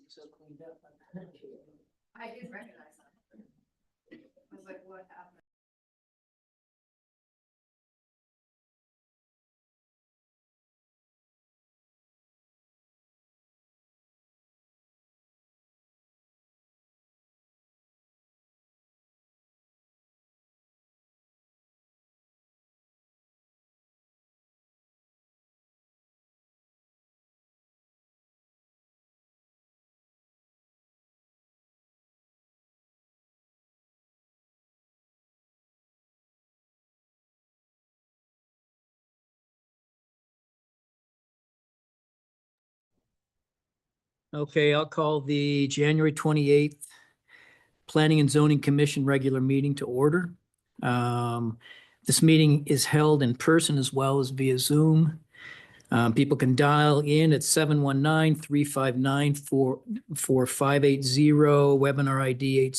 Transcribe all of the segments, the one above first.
So cleaned up. I didn't recognize that. I was like, what happened? Okay, I'll call the January 28th Planning and Zoning Commission regular meeting to order. This meeting is held in person as well as via Zoom. People can dial in at 719-359-4580, webinar ID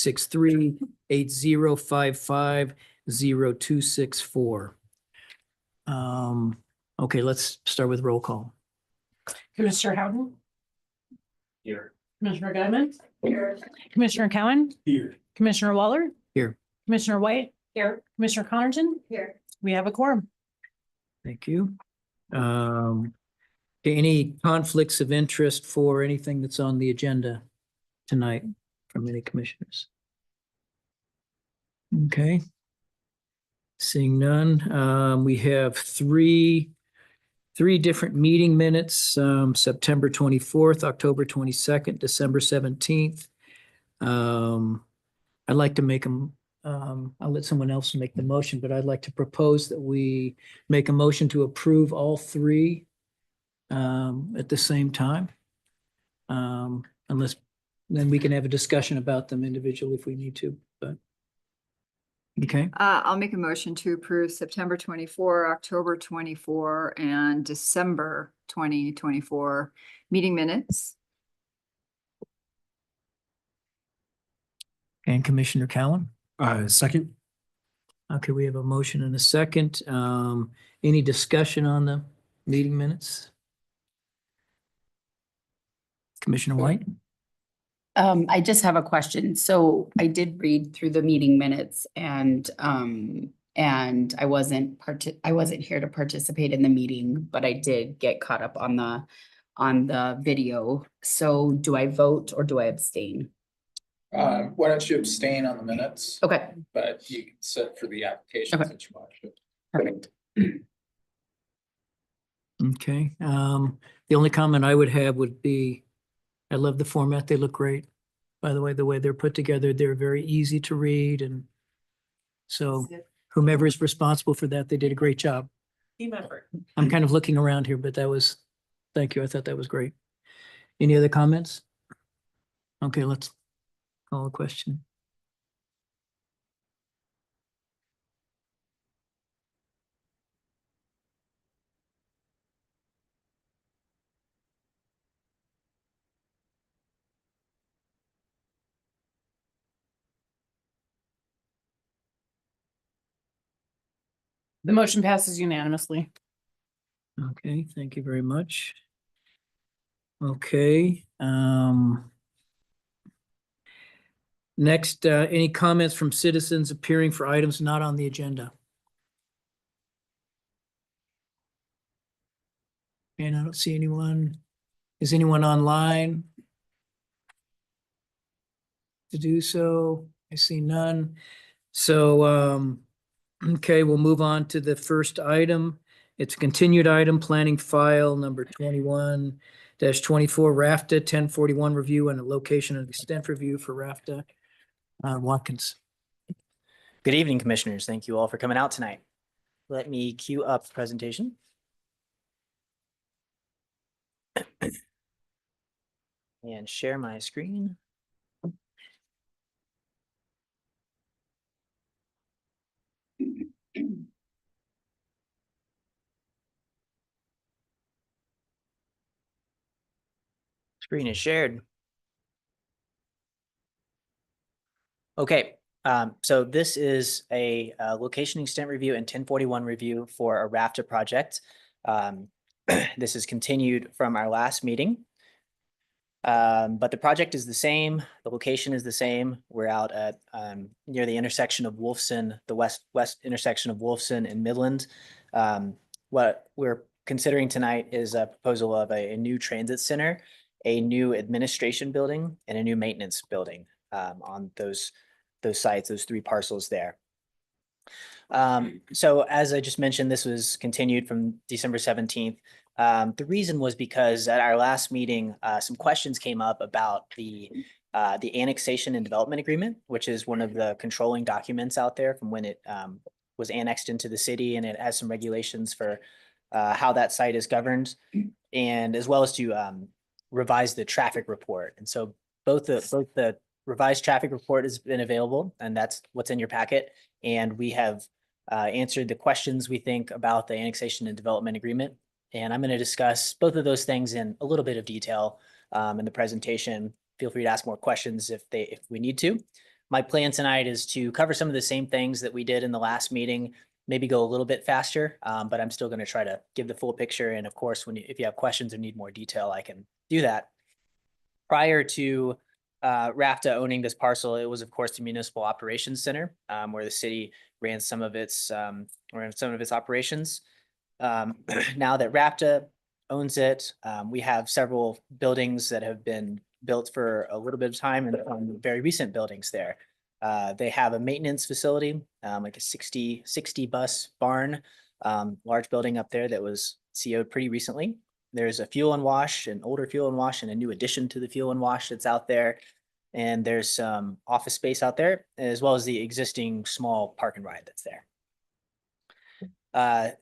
863-8055-0264. Okay, let's start with roll call. Commissioner Howden, Here. Commissioner Gutman, Here. Commissioner Cowan, Here. Commissioner Waller. Here. Commissioner White. Here. Commissioner Connerton. Here. We have a quorum. Thank you. Any conflicts of interest for anything that's on the agenda tonight from any commissioners? Okay. Seeing none, we have three different meeting minutes, September 24th, October 22nd, December 17th. I'd like to make them, I'll let someone else make the motion, but I'd like to propose that we make a motion to approve all three at the same time. Unless, then we can have a discussion about them individually if we need to, but. Okay, I'll make a motion to approve September 24, October 24, and December 2024 meeting minutes. and Commissioner Cowan? Second. Okay, we have a motion and a second. Any discussion on the meeting minutes? Commissioner White? I just have a question. So I did read through the meeting minutes and I wasn't here to participate in the meeting, but I did get caught up on the video. So do I vote or do I abstain? Why don't you abstain on the minutes, Okay, but you can sit for the applications Okay. that you want to. perfect. Okay, the only comment I would have would be, I love the format. They look great. By the way they're put together, they're very easy to read, and so whomever is responsible for that, they did a great job. Team effort. I'm kind of looking around here, but thank you. I thought that was great. Any other comments? Okay, let's call a question. The motion passes unanimously. Okay, thank you very much. Okay, next, any comments from citizens appearing for items not on the agenda? And I don't see anyone. Is anyone online to do so? I see none. So, okay, we'll move on to the first item. It's a continued item, planning file number 21-24 RAFTA 1041 review and a location and extent review for RAFTA. Watkins. Good evening, commissioners. Thank you all for coming out tonight. Let me queue up the presentation. And share my screen. Screen is shared. Okay, so this is a location extent review and 1041 review for a RAFTA project. This is continued from our last meeting. But the project is the same, the location is the same. We're out at near the intersection of Wolfson, the west intersection of Wolfson and Midland. What we're considering tonight is a proposal of a new transit center, a new administration building, and a new maintenance building on those sites, those 3 parcels there. So as I just mentioned, this was continued from December 17th. The reason was because at our last meeting, some questions came up about the annexation and development agreement, which is one of the controlling documents out there from when it was annexed into the city, and it has some regulations for how that site is governed, and as well as to revise the traffic report. And so both the revised traffic report has been available, and that's what's in your packet. And we have answered the questions we think about the annexation and development agreement. And I'm going to discuss both of those things in a little bit of detail in the presentation. Feel free to ask more questions if we need to. My plan tonight is to cover some of the same things that we did in the last meeting, maybe go a little bit faster, but I'm still going to try to give the full picture. And of course, if you have questions or need more detail, I can do that. Prior to RAFTA owning this parcel, it was of course the Municipal Operations Center, where the city ran some of its operations. Now that RAFTA owns it, we have several buildings that have been built for a little bit of time, and very recent buildings there. They have a maintenance facility, like a 60 bus barn, large building up there that was CO'd pretty recently. There's a fuel and wash, an older fuel and wash, and a new addition to the fuel and wash that's out there. And there's some office space out there, as well as the existing small park and ride that's there.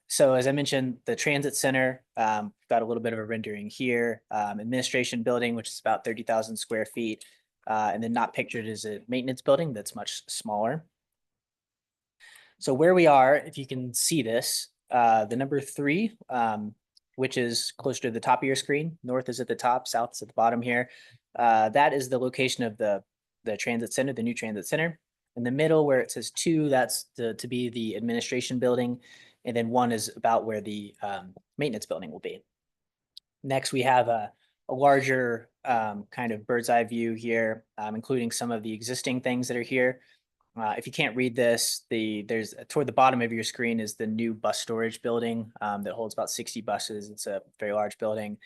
So as I mentioned, the transit center, got a little bit of a rendering here, administration building, which is about 30,000 square feet. And then not pictured is a maintenance building that's much smaller. So where we are, if you can see this, the number 3, which is closer to the top of your screen, north is at the top, south is at the bottom here. That is the location of the transit center, the new transit center. In the middle where it says 2, that's to be the administration building. And then 1 is about where the maintenance building will be. Next, we have a larger kind of bird's eye view here, including some of the existing things that are here. If you can't read this, there's toward the bottom of your screen is the new bus storage building that holds about 60 buses. It's a very large building.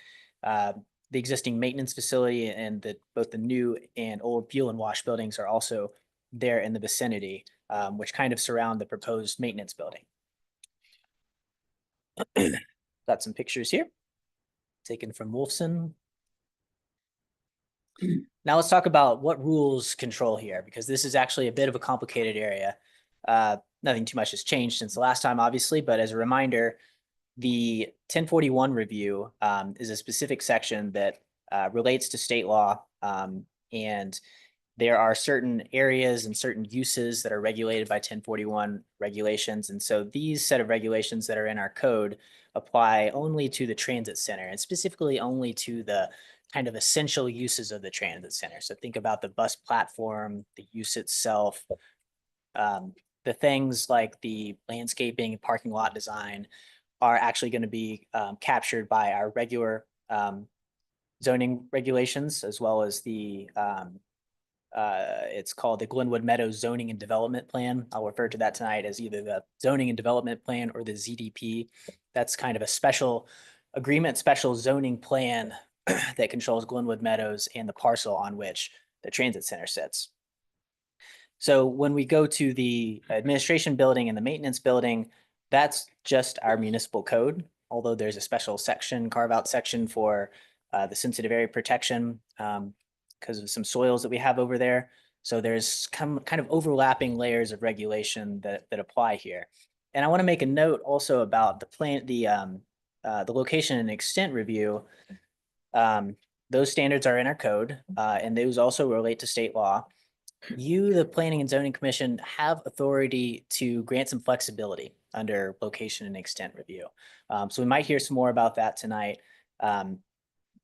The existing maintenance facility and both the new and old fuel and wash buildings are also there in the vicinity, which kind of surround the proposed maintenance building. Got some pictures here taken from Wolfson. Now let's talk about what rules control here, because this is actually a bit of a complicated area. Nothing too much has changed since the last time, obviously, but as a reminder, the 1041 review is a specific section that relates to state law, and there are certain areas and certain uses that are regulated by 1041 regulations. And so these set of regulations that are in our code apply only to the transit center, and specifically only to the kind of essential uses of the transit center. So think about the bus platform, the use itself, the things like the landscaping and parking lot design are actually going to be captured by our regular zoning regulations, as well as the it's called the Glenwood Meadows Zoning and Development Plan. I'll refer to that tonight as either the Zoning and Development Plan or the ZDP. That's kind of a special agreement, special zoning plan that controls Glenwood Meadows and the parcel on which the transit center sits. So when we go to the administration building and the maintenance building, that's just our municipal code, although there's a special section, carve-out section for the sensitive area protection because of some soils that we have over there. So there's kind of overlapping layers of regulation that apply here. And I want to make a note also about the location and extent review. Those standards are in our code, and those also relate to state law. You, the Planning and Zoning Commission, have authority to grant some flexibility under location and extent review. So we might hear some more about that tonight.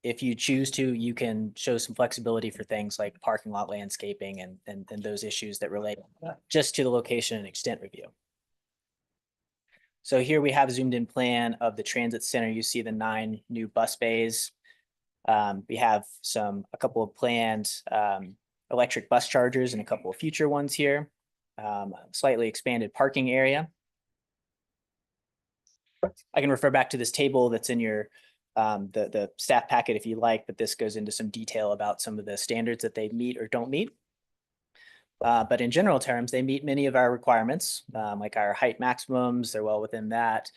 If you choose to, you can show some flexibility for things like parking lot landscaping and those issues that relate just to the location and extent review. So here we have a zoomed in plan of the transit center. You see the 9 new bus bays. We have a couple of planned electric bus chargers and a couple of future ones here. Slightly expanded parking area. I can refer back to this table that's in your the staff packet if you like, but this goes into some detail about some of the standards that they meet or don't meet. But in general terms, they meet many of our requirements, like our height maximums. They're well within that.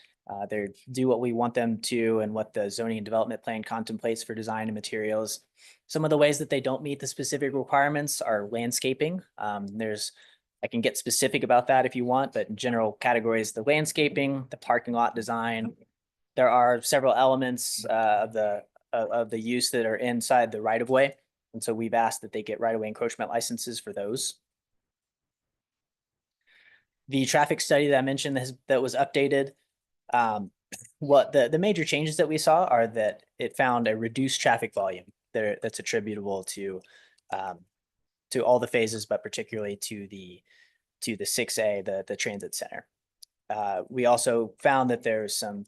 They do what we want them to and what the zoning and development plan contemplates for design and materials. Some of the ways that they don't meet the specific requirements are landscaping. I can get specific about that if you want, but in general categories, the landscaping, the parking lot design. There are several elements of the use that are inside the right of way. And so we've asked that they get right of way encroachment licenses for those. The traffic study that I mentioned that was updated. What the major changes that we saw are that it found a reduced traffic volume that's attributable to all the phases, but particularly to the 6A, the transit center. We also found that there's some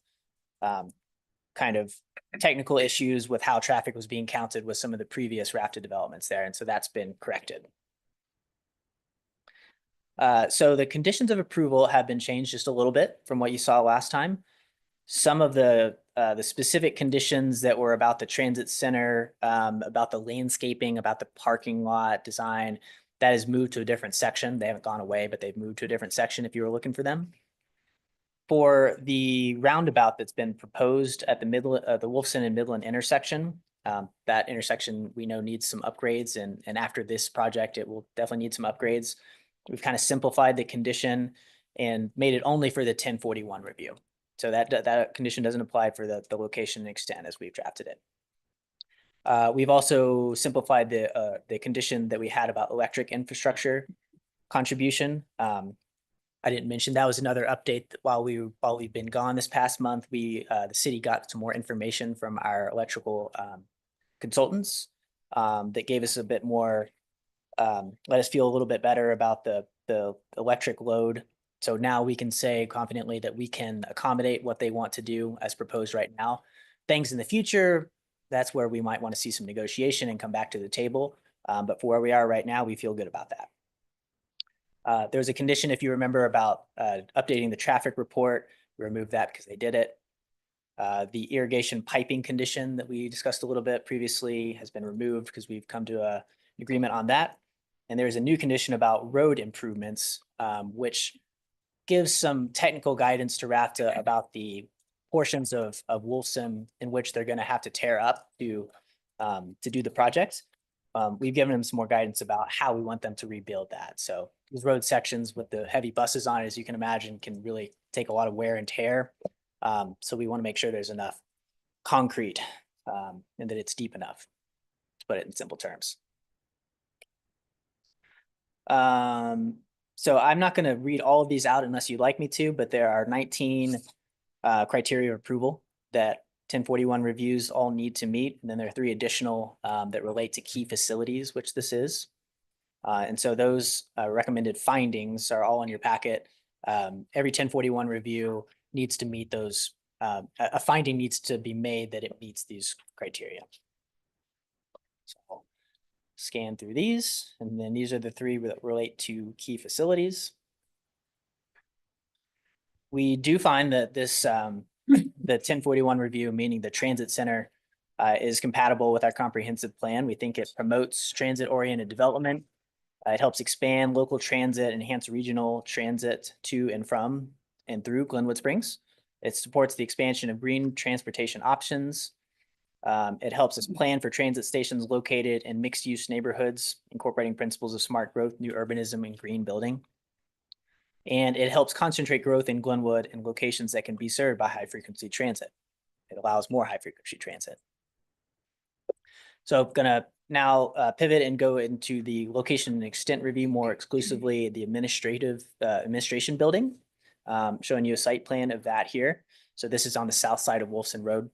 kind of technical issues with how traffic was being counted with some of the previous rafted developments there, and so that's been corrected. So the conditions of approval have been changed just a little bit from what you saw last time. Some of the specific conditions that were about the transit center, about the landscaping, about the parking lot design, that has moved to a different section. They haven't gone away, but they've moved to a different section if you were looking for them. For the roundabout that's been proposed at the Wolfson and Midland intersection, that intersection we know needs some upgrades, and after this project, it will definitely need some upgrades. We've kind of simplified the condition and made it only for the 1041 review. So that condition doesn't apply for the location and extent as we've drafted it. We've also simplified the condition that we had about electric infrastructure contribution. I didn't mention that was another update while we've been gone this past month. The city got some more information from our electrical consultants that gave us a bit more, let us feel a little bit better about the electric load. So now we can say confidently that we can accommodate what they want to do as proposed right now. Things in the future, that's where we might want to see some negotiation and come back to the table. But for where we are right now, we feel good about that. There's a condition, if you remember, about updating the traffic report. We removed that because they did it. The irrigation piping condition that we discussed a little bit previously has been removed because we've come to an agreement on that. And there's a new condition about road improvements, which gives some technical guidance to RAFTA about the portions of Wolfson in which they're going to have to tear up to do the project. We've given them some more guidance about how we want them to rebuild that. So these road sections with the heavy buses on it, as you can imagine, can really take a lot of wear and tear. So we want to make sure there's enough concrete and that it's deep enough, to put it in simple terms. So I'm not going to read all of these out unless you'd like me to, but there are 19 criteria of approval that 1041 reviews all need to meet. And then there are 3 additional that relate to key facilities, which this is. And so those recommended findings are all in your packet. Every 1041 review needs to meet those. A finding needs to be made that it meets these criteria. So I'll scan through these, and then these are the 3 that relate to key facilities. We do find that this the 1041 review, meaning the transit center, is compatible with our comprehensive plan. We think it promotes transit-oriented development. It helps expand local transit, enhance regional transit to and from and through Glenwood Springs. It supports the expansion of green transportation options. It helps us plan for transit stations located in mixed-use neighborhoods, incorporating principles of smart growth, new urbanism, and green building. And it helps concentrate growth in Glenwood and locations that can be served by high-frequency transit. It allows more high-frequency transit. So I'm gonna now pivot and go into the location and extent review, more exclusively the administration building, showing you a site plan of that here. So this is on the south side of Wolfson Road.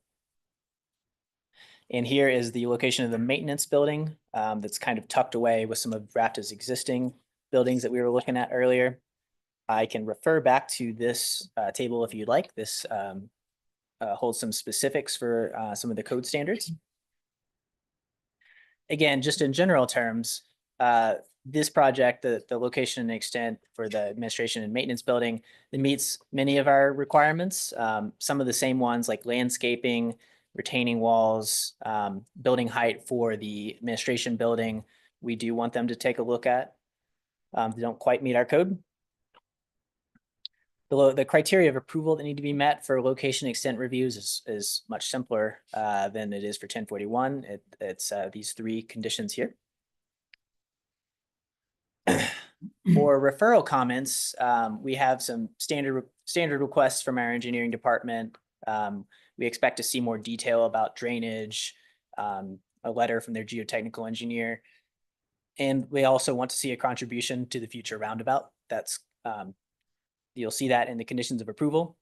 And here is the location of the maintenance building that's kind of tucked away with some of RAFTA's existing buildings that we were looking at earlier. I can refer back to this table if you'd like. This holds some specifics for some of the code standards. again, just in general terms, this project, the location and extent for the administration and maintenance building, it meets many of our requirements. Some of the same ones like landscaping, retaining walls, building height for the administration building, we do want them to take a look at. They don't quite meet our code. The criteria of approval that need to be met for location extent reviews is much simpler than it is for 1041. It's these 3 conditions here. For referral comments, we have some standard requests from our engineering department. We expect to see more detail about drainage, a letter from their geotechnical engineer. And we also want to see a contribution to the future roundabout. That's you'll see that in the conditions of approval.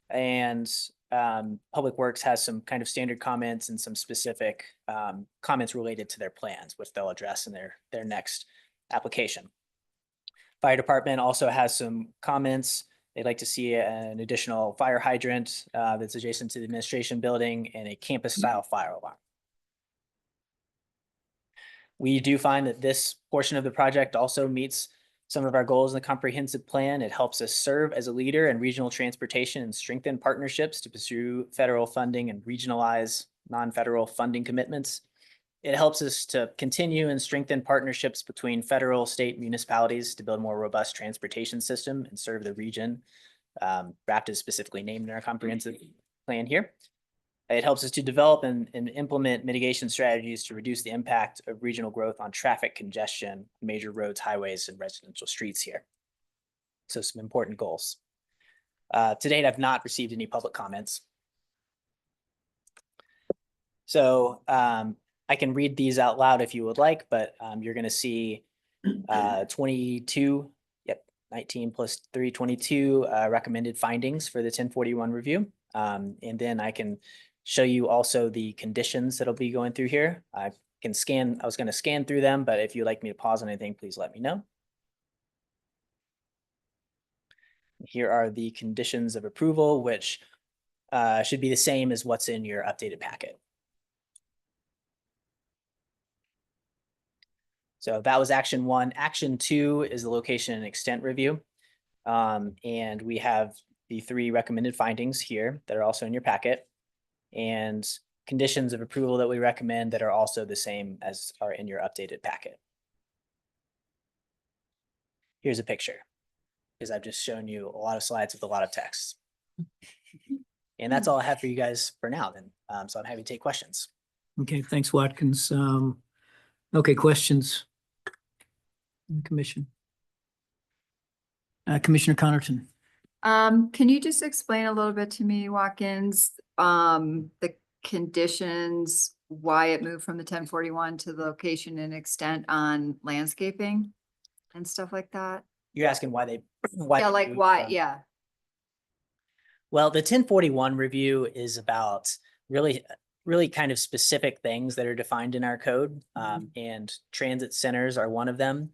And Public Works has some kind of standard comments and some specific comments related to their plans, which they'll address in their next application. Fire department also has some comments. They'd like to see an additional fire hydrant that's adjacent to the administration building and a campus style fire alarm. We do find that this portion of the project also meets some of our goals in the comprehensive plan. It helps us serve as a leader in regional transportation and strengthen partnerships to pursue federal funding and regionalize non-federal funding commitments. It helps us to continue and strengthen partnerships between federal, state, municipalities to build a more robust transportation system and serve the region. RAPT is specifically named in our comprehensive plan here. It helps us to develop and implement mitigation strategies to reduce the impact of regional growth on traffic congestion, major roads, highways, and residential streets here. So some important goals. To date, I've not received any public comments. So I can read these out loud if you would like, but you're going to see 22, 19 plus 3, 22 recommended findings for the 1041 review. And then I can show you also the conditions that'll be going through here. I was going to scan through them, but if you'd like me to pause on anything, please let me know. Here are the conditions of approval, which should be the same as what's in your updated packet. So that was action 1. Action 2 is the location and extent review. And we have the 3 recommended findings here that are also in your packet, and conditions of approval that we recommend that are also the same as are in your updated packet. Here's a picture, because I've just shown you a lot of slides with a lot of text. And that's all I have for you guys for now then. So I'm happy to take questions. Okay, thanks, Watkins. Okay, questions? In the commission. Commissioner Connerton. Can you just explain a little bit to me, Watkins, the conditions, why it moved from the 1041 to the location and extent on landscaping and stuff like that? You're asking why they Yeah, like moved why, from- yeah. Well, the 1041 review is about really kind of specific things that are defined in our code, and transit centers are one of them.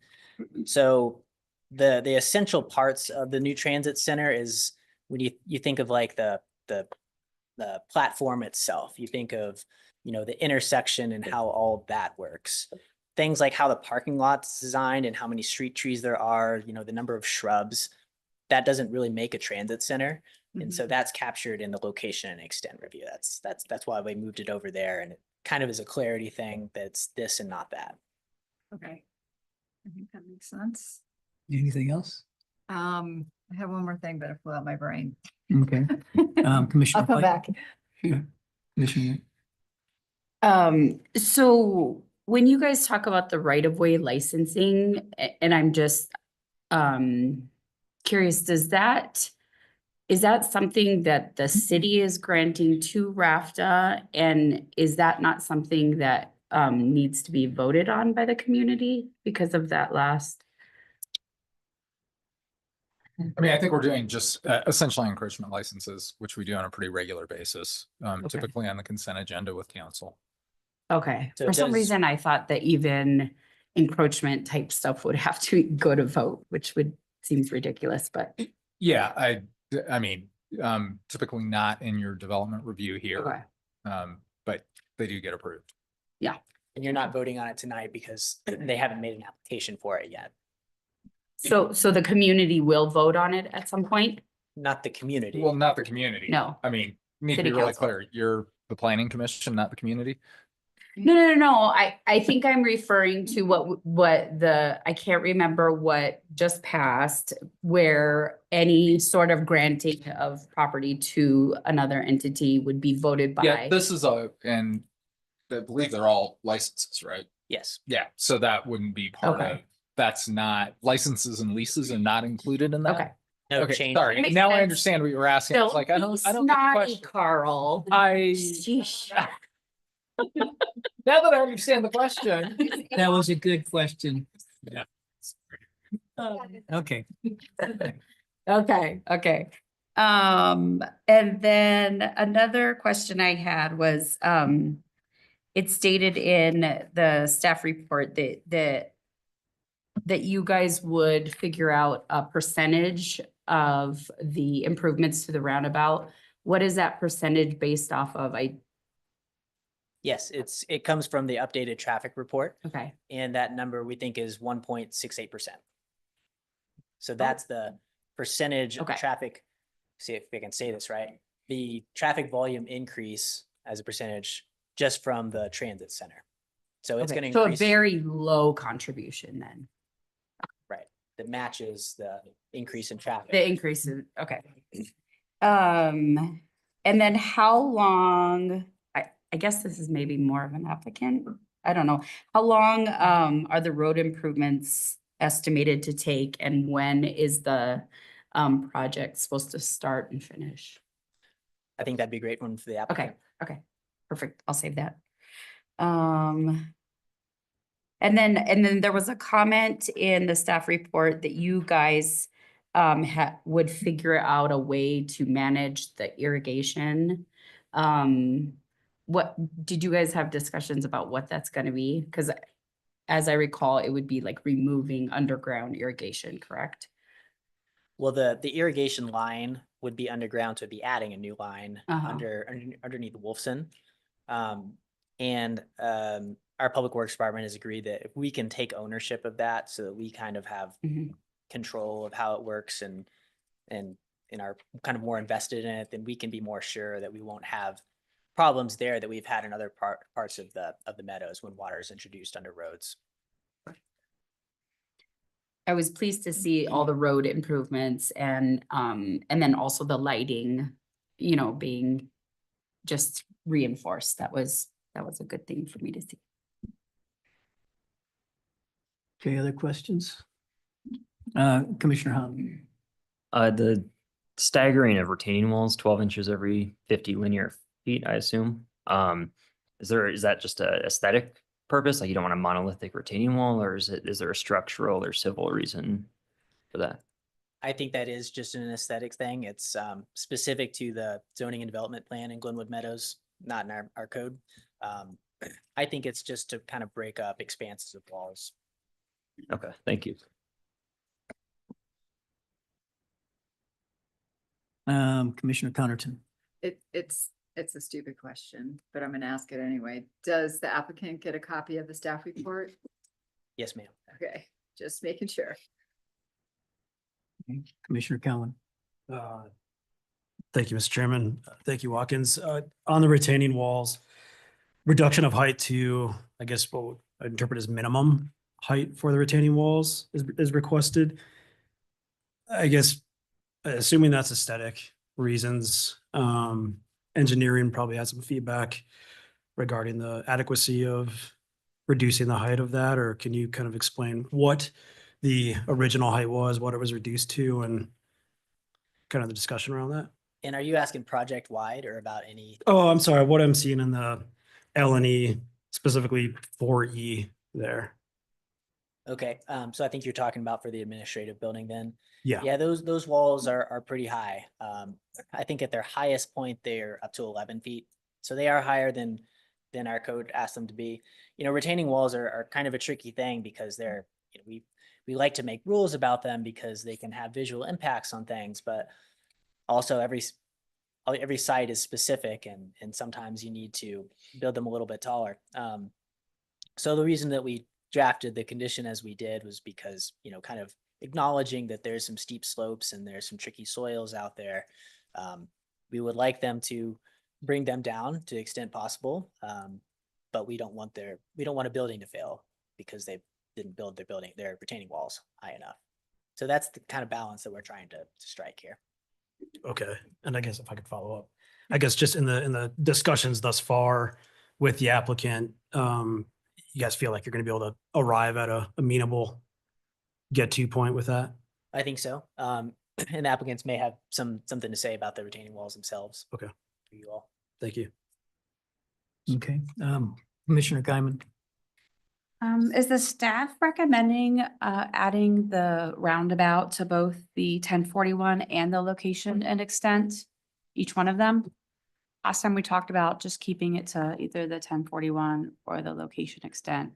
So the essential parts of the new transit center is when you think of like the platform itself, you think of, you know, the intersection and how all that works. Things like how the parking lot's designed and how many street trees there are, you know, the number of shrubs, that doesn't really make a transit center. And so that's captured in the location and extent review. That's why we moved it over there, and it kind of is a clarity thing that's this and not that. Okay. I think that makes sense. Anything else? I have one more thing, but it flew out my brain. Okay. Commissioner. I'll come White? back. Yeah. Commissioner. So when you guys talk about the right-of-way licensing, and I'm just curious, is that something that the city is granting to RAFTA? And is that not something that needs to be voted on by the community because of that last? I mean, I think we're doing just essentially encroachment licenses, which we do on a pretty regular basis, typically on the consent agenda with council. Okay, So for it some does- reason I thought that even encroachment type stuff would have to go to vote, which seems ridiculous, but Yeah, I mean, typically not in your development review here, okay. but they do get approved. Yeah, And you're not voting on it tonight because they haven't made an application for it yet. So the community will vote on it at some point? Not the community. Well, not the community. No. I mean, need to City be really council. clear. You're the planning commission, not the community. No. I think I'm referring to I can't remember what just passed, where any sort of granting of property to another entity would be voted Yeah, by. this is and I believe they're all licenses, right? Yes. Yeah, so that wouldn't be part Okay. of, that's not, licenses and leases are not included in that. Okay. No Okay, change. sorry. Makes Now I sense. understand what you were asking. I was like, I be don't get the snotty, question. Carl. Sheesh. Now that I understand the question. That was a good question. Yeah. Okay. Okay. And then another question I had was, it stated in the staff report that you guys would figure out a percentage of the improvements to the roundabout. What is that percentage based off of? Yes, it comes from the updated traffic report, Okay, and that number we think is 1.68%. So that's the percentage of Okay. traffic. See if I can say this right. The traffic volume increase as a percentage just from the transit center. So it's okay. going to So a increase. very low contribution then. That matches the increase in traffic. The increase in, okay. And then how long, I guess this is maybe more of an applicant, I don't know. How long are the road improvements estimated to take, and when is the project supposed to start and finish? I think that'd be a great one for the applicant. Okay, perfect. I'll save that. And then there was a comment in the staff report that you guys would figure out a way to manage the irrigation. What, did you guys have discussions about what that's gonna be? Because as I recall, it would be like removing underground irrigation, correct? Well, the irrigation line would be underground, so it'd be adding a new line Uh-huh. underneath Wolfson. Our public works department has agreed that if we can take ownership of that, so that we kind of have Mhm. control of how it works and are kind of more invested in it, then we can be more sure that we won't have problems there that we've had in other parts of the meadows when water is introduced under roads. I was pleased to see all the road improvements and then also the lighting, being just reinforced. That was a good thing for me to see. Okay, other questions? Commissioner Hahn. The staggering of retaining walls, 12 inches every 50 linear feet, I assume. Is that just a aesthetic purpose? Like you don't want a monolithic retaining wall, or is there a structural or civil reason for that? I think that is just an aesthetic thing. It's specific to the zoning and development plan in Glenwood Meadows, not in our code. I think it's just to kind of break up expanses of walls. Okay, thank you. Commissioner Connerton. It's a stupid question, but I'm gonna ask it anyway. Does the applicant get a copy of the staff report? Yes, ma'am. Okay, just making sure. Commissioner Cowan. Thank you, Mr. Chairman. Thank you, Watkins. On the retaining walls, reduction of height to, I guess, what I interpret as minimum height for the retaining walls is requested. I guess, assuming that's aesthetic reasons, engineering probably has some feedback regarding the adequacy of reducing the height of that, or can you kind of explain what the original height was, what it was reduced to, and kind of the discussion around that? And are you asking project wide or about any? Oh, I'm sorry, what I'm seeing in the L&E, specifically 4E there. Okay, so I think you're talking about for the administrative building then. Yeah. Yeah, those walls are pretty high. I think at their highest point, they're up to 11 feet. So they are higher than our code asks them to be. Retaining walls are kind of a tricky thing because they're, we like to make rules about them because they can have visual impacts on things, but also every site is specific and sometimes you need to build them a little bit taller. So the reason that we drafted the condition as we did was because, kind of acknowledging that there's some steep slopes and there's some tricky soils out there. We would like them to bring them down to the extent possible. But we don't want a building to fail because they didn't build their retaining walls high enough. So that's the kind of balance that we're trying to strike here. Okay, and I guess if I could follow up, I guess just in the discussions thus far with the applicant, you guys feel like you're gonna be able to arrive at a amenable get-to point with that? I think so. And applicants may have something to say about the retaining walls themselves. Okay. For you all. Thank you. Okay, Commissioner Guyman. Is the staff recommending adding the roundabout to both the 1041 and the location and extent, each one of them? Last time we talked about just keeping it to either the 1041 or the location extent,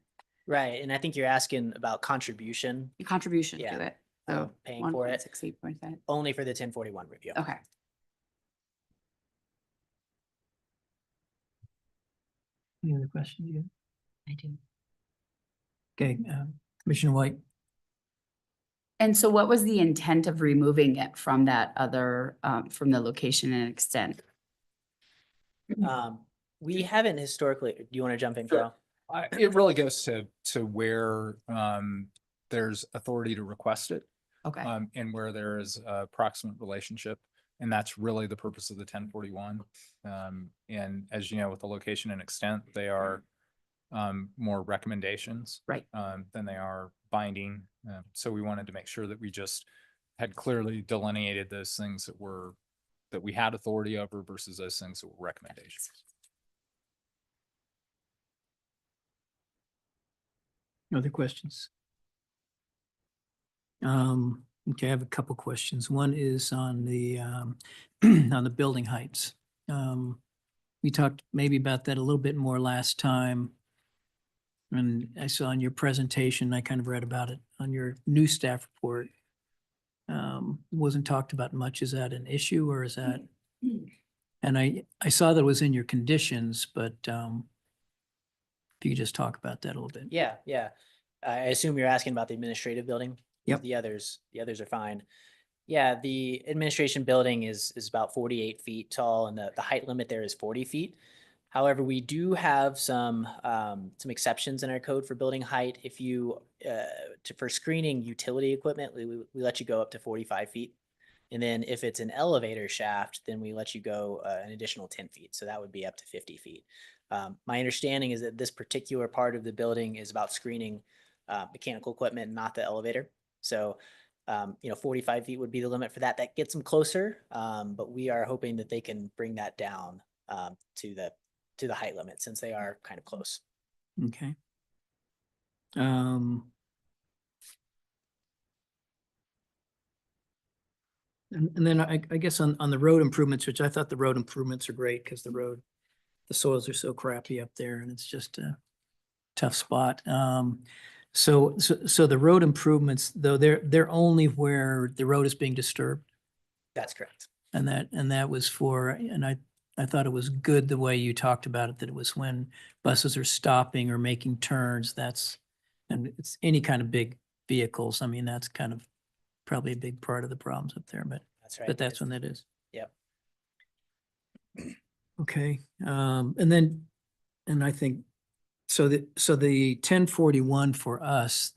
Right, and I think you're asking about contribution the contribution Yeah. to it. So paying for it 1.68%. only for the 1041 review. Okay. Any other questions? you I do. Okay, Commissioner White. And so what was the intent of removing it from that other, from the location and extent? We haven't historically, do you want to jump in, Sure. Carl? It really goes to where there's authority to request it. Okay, And where there is a proximate relationship. And that's really the purpose of the 1041. And as you know, with the location and extent, they are more recommendations. right. Than they are binding. So we wanted to make sure that we just had clearly delineated those things that we had authority over versus those things that were recommendations. Other questions? Okay, I have a couple questions. One is on the on the building heights. We talked maybe about that a little bit more last time. And I saw in your presentation, I kind of read about it on your new staff report. Wasn't talked about much. Is that an issue or is that? And I saw that it was in your conditions, but if you could just talk about that a little bit. Yeah. I assume you're asking about the administrative building? Yep. The others are fine. Yeah, the administration building is about 48 feet tall and the height limit there is 40 feet. However, we do have some exceptions in our code for building height. If you, for screening utility equipment, we let you go up to 45 feet. And then if it's an elevator shaft, then we let you go an additional 10 feet. So that would be up to 50 feet. My understanding is that this particular part of the building is about screening mechanical equipment, not the elevator. So, 45 feet would be the limit for that. That gets them closer, but we are hoping that they can bring that down to the height limit since they are kind of close. Okay. And then I guess on the road improvements, which I thought the road improvements are great because the soils are so crappy up there and it's just a tough spot. So the road improvements, though, they're only where the road is being disturbed. That's correct. And that was and I thought it was good the way you talked about it, that it was when buses are stopping or making turns, and it's any kind of big vehicles. I mean, that's kind of probably a big part of the problems up there, but That's right. that's when that is. Yep. Okay, and I think, so the 1041 for us,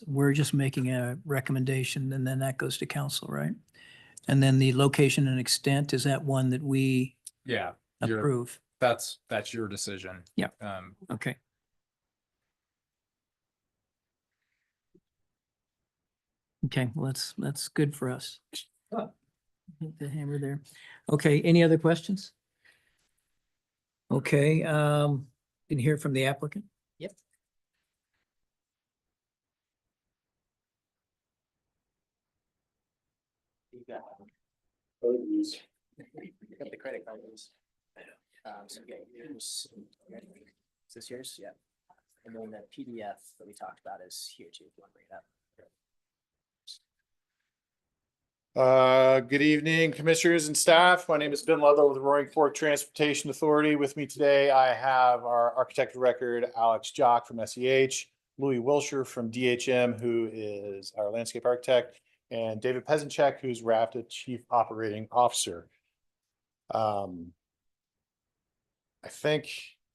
we're just making a recommendation and then that goes to council, right? And then the location and extent, is that one that we Yeah. approve? That's your decision. Yeah. Okay. Okay, well, that's good for us. Hit the hammer there. Okay, any other questions? Okay, can hear from the applicant? Yep. You got the credit card. So yeah, is this yours? Yeah. And then the PDF that we talked about is here too, if you want to bring it up. Good evening, commissioners and staff. My name is Ben Ludlow with the Roaring Fork Transportation Authority. With me today, I have our architect of record, Alex Jock from SEH, Louis Wilshire from DHM, who is our landscape architect, and David Peasantchek, who's RAFTA Chief Operating Officer. I think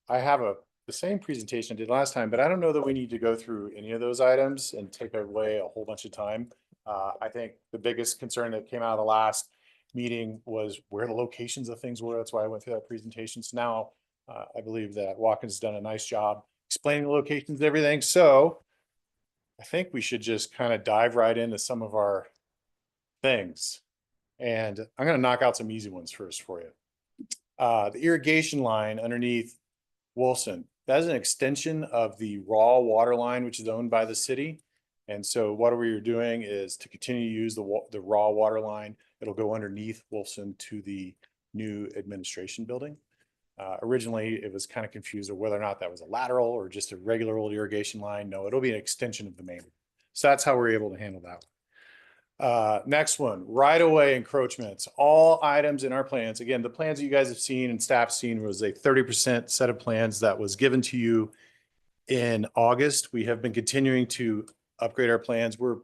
I have the same presentation I did last time, but I don't know that we need to go through any of those items and take away a whole bunch of time. I think the biggest concern that came out of the last meeting was where the locations of things were. That's why I went through that presentation. So now I believe that Watkins has done a nice job explaining the locations and everything. So I think we should just kind of dive right into some of our things. And I'm going to knock out some easy ones first for you. The irrigation line underneath Wilson, that is an extension of the raw water line, which is owned by the city. And so what we are doing is to continue to use the raw water line. It'll go underneath Wilson to the new administration building. Originally, it was kind of confused of whether or not that was a lateral or just a regular old irrigation line. No, it'll be an extension of the main. So that's how we're able to handle that. Next one, right-of-way encroachments. All items in our plans. Again, the plans that you guys have seen and staff seen was a 30% set of plans that was given to you in August. We have been continuing to upgrade our plans. We're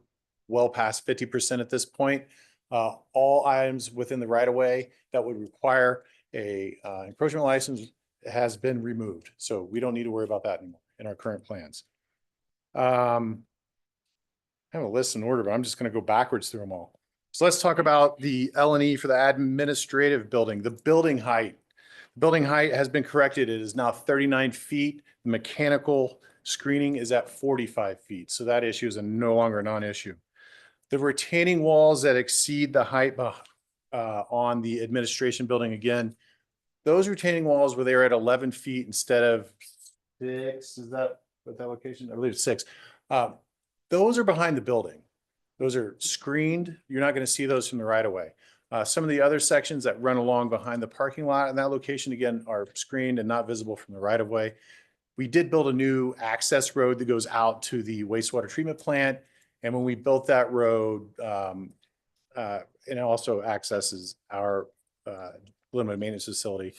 well past 50% at this point. All items within the right-of-way that would require a encroachment license has been removed. So we don't need to worry about that anymore in our current plans. I have a list in order, but I'm just going to go backwards through them all. So let's talk about the L&E for the administrative building. The building height. Building height has been corrected. It is now 39 feet. The mechanical screening is at 45 feet. So that issue is no longer a non-issue. The retaining walls that exceed the height on the administration building, again, those retaining walls were there at 11 feet instead of 6. Is that what that location? I believe it's 6. Those are behind the building. Those are screened. You're not going to see those from the right of way. Some of the other sections that run along behind the parking lot in that location, again, are screened and not visible from the right of way. We did build a new access road that goes out to the wastewater treatment plant. And when we built that road, it also accesses our limited maintenance facility.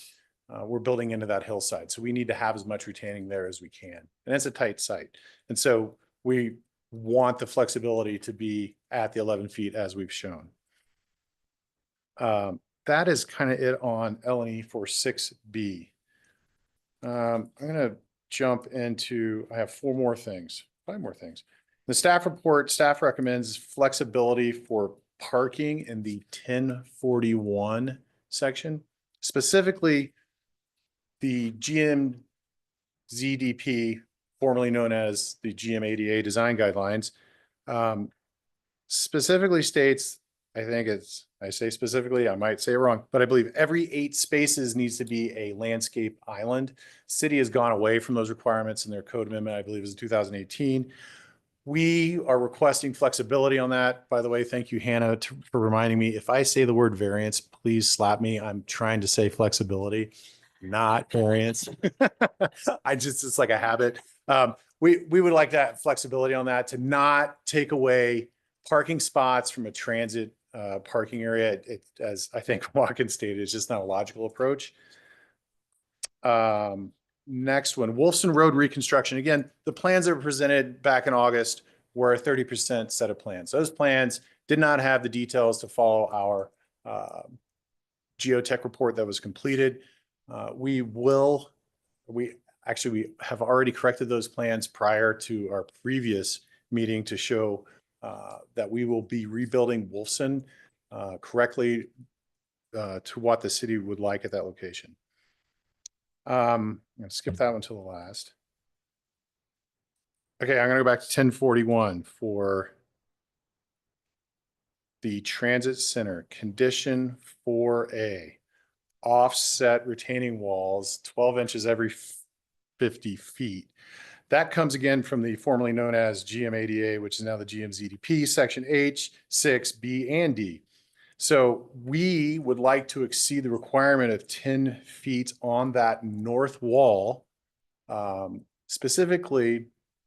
We're building into that hillside. So we need to have as much retaining there as we can. And it's a tight site. And so we want the flexibility to be at the 11 feet as we've shown. That is kind of it on L&E for 6B. I'm going to jump into, I have 5 more things. The staff report, staff recommends flexibility for parking in the 1041 section, specifically the GMZDP, formerly known as the GMADA design guidelines, specifically states, I think it's, I say specifically, I might say it wrong, but I believe every 8 spaces needs to be a landscape island. City has gone away from those requirements in their code amendment, I believe it was in 2018. We are requesting flexibility on that. By the way, thank you, Hannah, for reminding me. If I say the word variance, please slap me. I'm trying to say flexibility, not variance. It's like a habit. We would like that flexibility on that to not take away parking spots from a transit parking area. As I think Watkins stated, it's just not a logical approach. Next one, Wolfson Road reconstruction. Again, the plans that were presented back in August were a 30% set of plans. Those plans did not have the details to follow our geotech report that was completed. We have already corrected those plans prior to our previous meeting to show that we will be rebuilding Wolfson correctly to what the city would like at that location. I'm going to skip that one to the last. Okay, I'm going to go back to 1041 for the transit center. Condition 4A, offset retaining walls, 12 inches every 50 feet. That comes again from the formerly known as GMADA, which is now the GMZDP, section H, 6, B, and D. So we would like to exceed the requirement of 10 feet on that north wall. Specifically,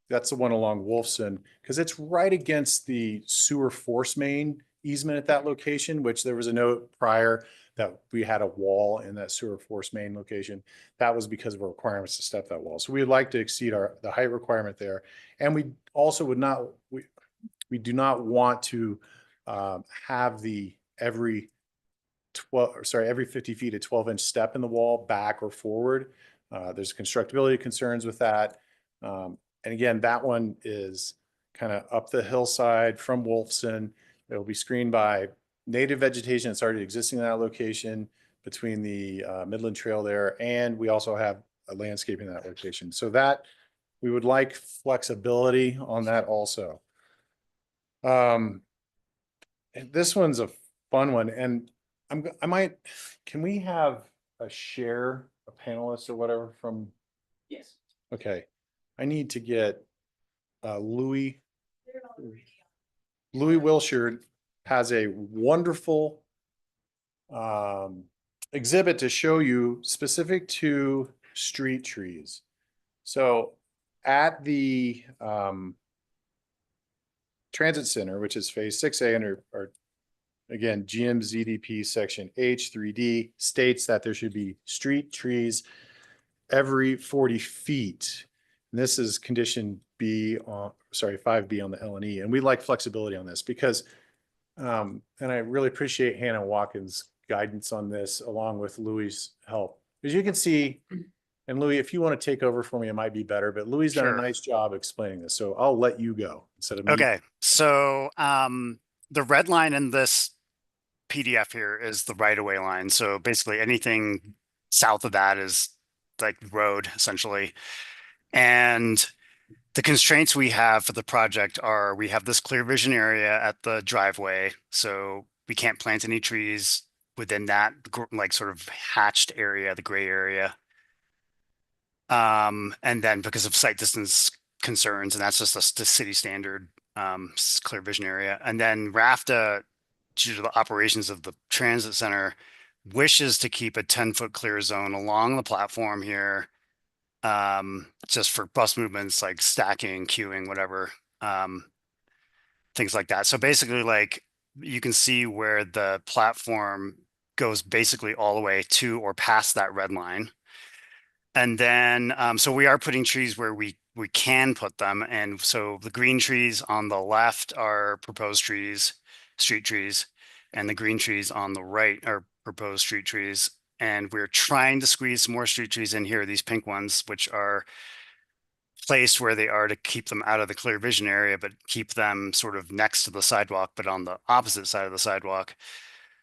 that's the one along Wolfson, because it's right against the sewer force main easement at that location, which there was a note prior that we had a wall in that sewer force main location. That was because of our requirements to step that wall. So we'd like to exceed the height requirement there. And we also would not, we do not want to have the every 50 feet, a 12-inch step in the wall back or forward. There's constructability concerns with that. And again, that one is kind of up the hillside from Wolfson. It'll be screened by native vegetation that's already existing in that location between the Midland Trail there. And we also have a landscaping in that location. So that we would like flexibility on that also. And this one's a fun one. And can we have a panelist or whatever from? Yes. Okay. I need to get Louis Wilshire has a wonderful exhibit to show you specific to street trees. So at the Transit Center, which is phase 6A under our, again, GMZDP section H3D states that there should be street trees every 40 feet. And this is condition B on, 5B on the L&E. And we like flexibility on this because, and I really appreciate Hannah Watkins' guidance on this along with Louis' help. As you can see, and Louis, if you want to take over for me, it might be better, but Louis done a Sure. nice job explaining this. So I'll let you go instead of me. Okay, so the red line in this PDF here is the right-of-way line. So basically anything south of that is like road essentially. And the constraints we have for the project are we have this clear vision area at the driveway. So we can't plant any trees within that like sort of hatched area, the gray area. And then because of sight distance concerns, and that's just the city standard clear vision area. And then RAFTA, due to the operations of the transit center, wishes to keep a 10-foot clear zone along the platform here, just for bus movements like stacking, queuing, whatever, things like that. So basically, like you can see where the platform goes basically all the way to or past that red line. And then, so we are putting trees where we can put them. And so the green trees on the left are proposed trees, street trees, and the green trees on the right are proposed street trees. And we're trying to squeeze some more street trees in here, these pink ones, which are placed where they are to keep them out of the clear vision area, but keep them sort of next to the sidewalk, but on the opposite side of the sidewalk.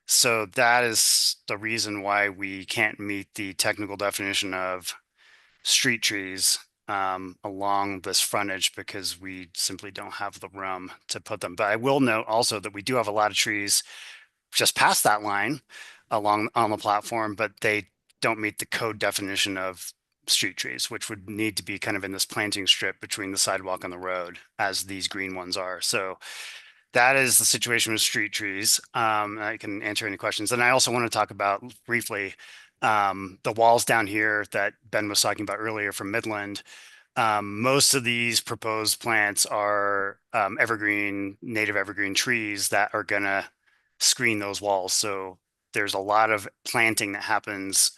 So that is the reason why we can't meet the technical definition of street trees along this frontage, because we simply don't have the room to put them. But I will note also that we do have a lot of trees just past that line on the platform, but they don't meet the code definition of street trees, which would need to be kind of in this planting strip between the sidewalk and the road, as these green ones are. So that is the situation with street trees. I can answer any questions. And I also want to talk about briefly the walls down here that Ben was talking about earlier from Midland. Most of these proposed plants are native evergreen trees that are going to screen those walls. So there's a lot of planting that happens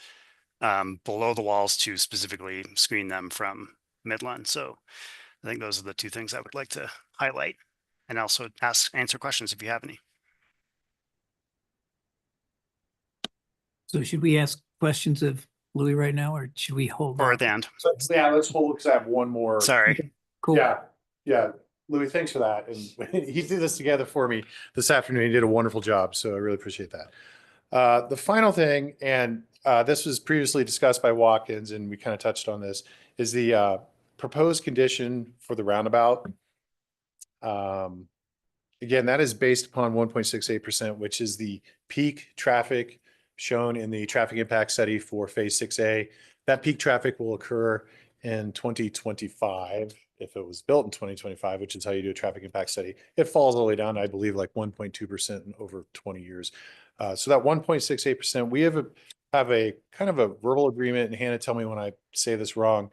below the walls to specifically screen them from Midland. So I think those are the two things I would like to highlight, and also answer questions if you have any. So should we ask questions of Louis right now, or should we hold? Or on? at the end. So, yeah, let's hold because I have one more. Sorry. Cool. Yeah. Louis, thanks for that. And he did this together for me this afternoon. He did a wonderful job. So I really appreciate that. The final thing, and this was previously discussed by Watkins, and we kind of touched on this, is the proposed condition for the roundabout. Again, that is based upon 1.68%, which is the peak traffic shown in the traffic impact study for phase 6A. That peak traffic will occur in 2025. If it was built in 2025, which is how you do a traffic impact study, it falls all the way down, I believe, like 1.2% in over 20 years. So that 1.68%, we have a kind of a verbal agreement, and Hannah, tell me when I say this wrong,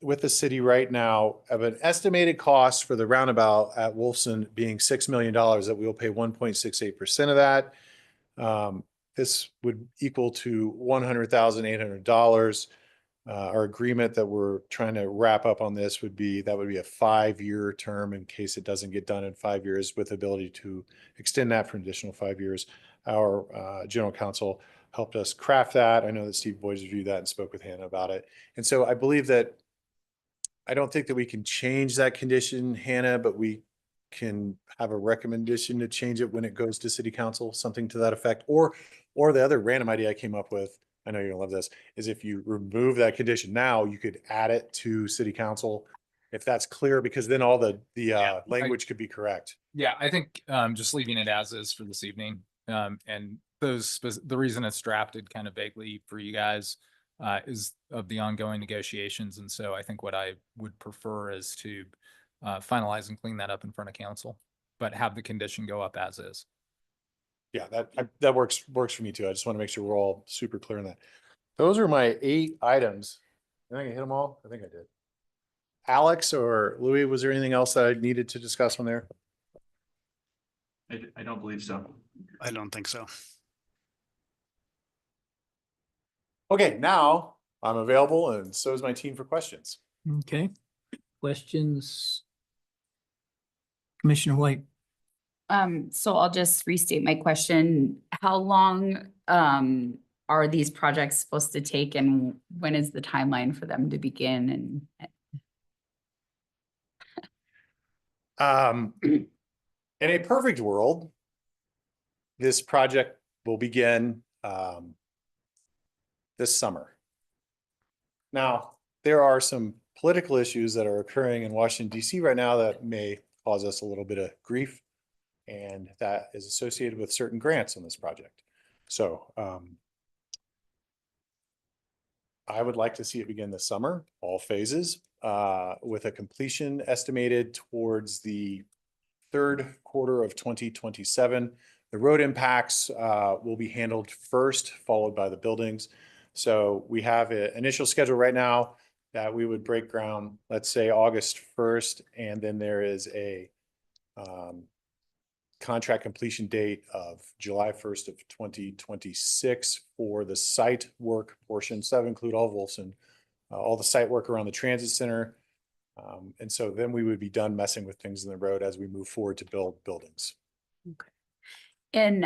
with the city right now of an estimated cost for the roundabout at Wolfson being $6 million, that we will pay 1.68% of that. This would equal to $100,800. Our agreement that we're trying to wrap up on this would be, that would be a 5-year term in case it doesn't get done in 5 years, with the ability to extend that for an additional 5 years. Our general counsel helped us craft that. I know that Steve Boyd reviewed that and spoke with Hannah about it. And so I believe that, I don't think that we can change that condition, Hannah, but we can have a recommendation to change it when it goes to city council, something to that effect. Or the other random idea I came up with, I know you're gonna love this, is if you remove that condition now, you could add it to city council. If that's clear, because then all the language could be correct. Yeah, I think just leaving it as is for this evening. And the reason it's drafted kind of vaguely for you guys is of the ongoing negotiations. And so I think what I would prefer is to finalize and clean that up in front of council, but have the condition go up as is. Yeah, that works for me too. I just want to make sure we're all super clear on that. Those are my 8 items. I think I hit them all. I think I did. Alex or Louis, was there anything else that I needed to discuss on there? I don't believe so. I don't think so. Okay, now I'm available, and so is my team for questions. Okay, questions? Commissioner White. So I'll just restate my question. How long are these projects supposed to take, and when is the timeline for them to begin? In a perfect world, this project will begin this summer. Now, there are some political issues that are occurring in Washington, DC right now that may cause us a little bit of grief, and that is associated with certain grants on this project. So I would like to see it begin this summer, all phases, with a completion estimated towards the 3rd quarter of 2027. The road impacts will be handled first, followed by the buildings. So we have an initial schedule right now that we would break ground, let's say August 1st, and then there is a contract completion date of July 1st of 2026 for the site work portion. So that would include all of Wolfson, all the site work around the transit center. And so then we would be done messing with things in the road as we move forward to build buildings. Okay. And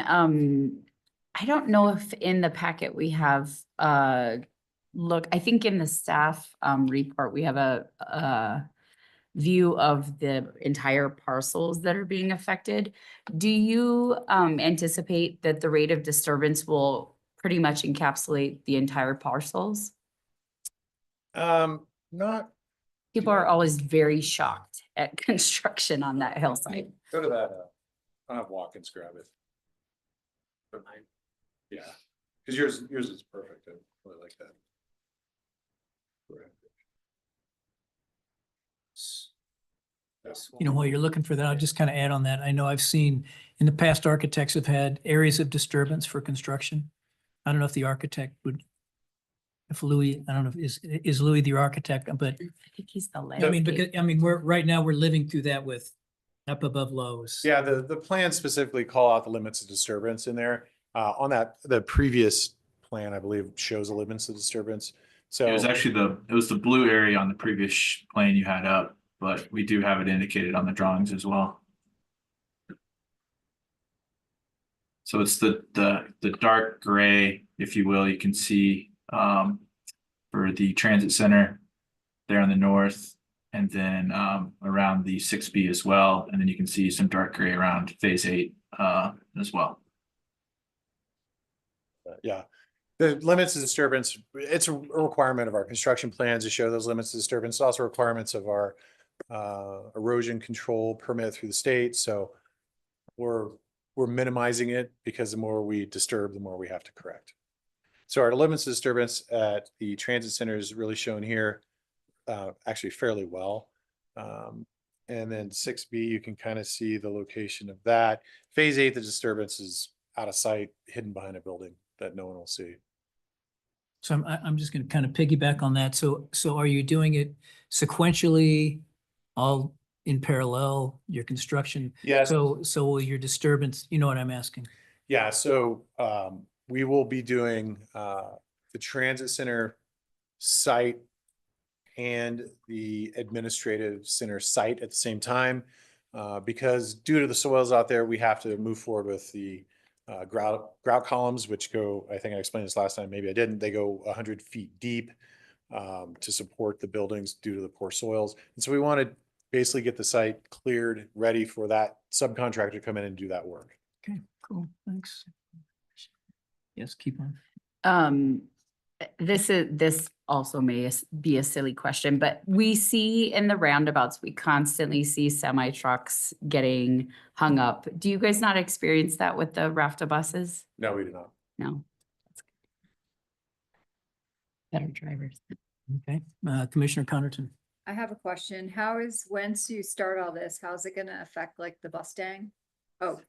I don't know if in the packet we have look, I think in the staff report, we have a view of the entire parcels that are being affected. Do you anticipate that the rate of disturbance will pretty much encapsulate the entire parcels? Not. People are always very shocked at construction on that hillside. Go to that. I'll have Watkins grab it. Yeah, because yours is perfect. I really like that. You know, while you're looking for that, I'll just kind of add on that. I know I've seen in the past, architects have had areas of disturbance for construction. I don't know if the architect would, if Louis, I don't know, is Louis the architect, but I think he's the I mean, because, I mean, right now we're living through that with up above lows. Yeah, the plans specifically call out the limits of disturbance in there. On that, the previous plan, I believe, shows the limits of disturbance. So It was actually the blue area on the previous plan you had up, but we do have it indicated on the drawings as well. So it's the dark gray, if you will, you can see for the transit center there on the north, and then around the 6B as well. And then you can see some dark gray around phase 8 as well. yeah, the limits of disturbance, it's a requirement of our construction plans to show those limits of disturbance. It's also requirements of our erosion control permit through the state. So we're minimizing it because the more we disturb, the more we have to correct. So our limits of disturbance at the transit center is really shown here, actually fairly well. And then 6B, you can kind of see the location of that. Phase 8, the disturbance is out of sight, hidden behind a building that no one will see. So I'm just gonna kind of piggyback on that. So are you doing it sequentially, all in parallel, your construction? Yes. So will your disturbance, you know what I'm asking? Yeah, so we will be doing the transit center site and the administrative center site at the same time. Because due to the soils out there, we have to move forward with the grout columns, which go, I think I explained this last time, maybe I didn't, they go 100 feet deep to support the buildings due to the poor soils. And so we want to basically get the site cleared, ready for that subcontractor to come in and do that work. Okay, cool, thanks. Yes, keep on. This also may be a silly question, but we see in the roundabouts, we constantly see semi trucks getting hung up. Do you guys not experience that with the RAFTA buses? No, we do not. No. Better drivers. Okay, Commissioner Connerton. I have a question. How is, once you start all this, how's it gonna affect like the Mustang? Oh,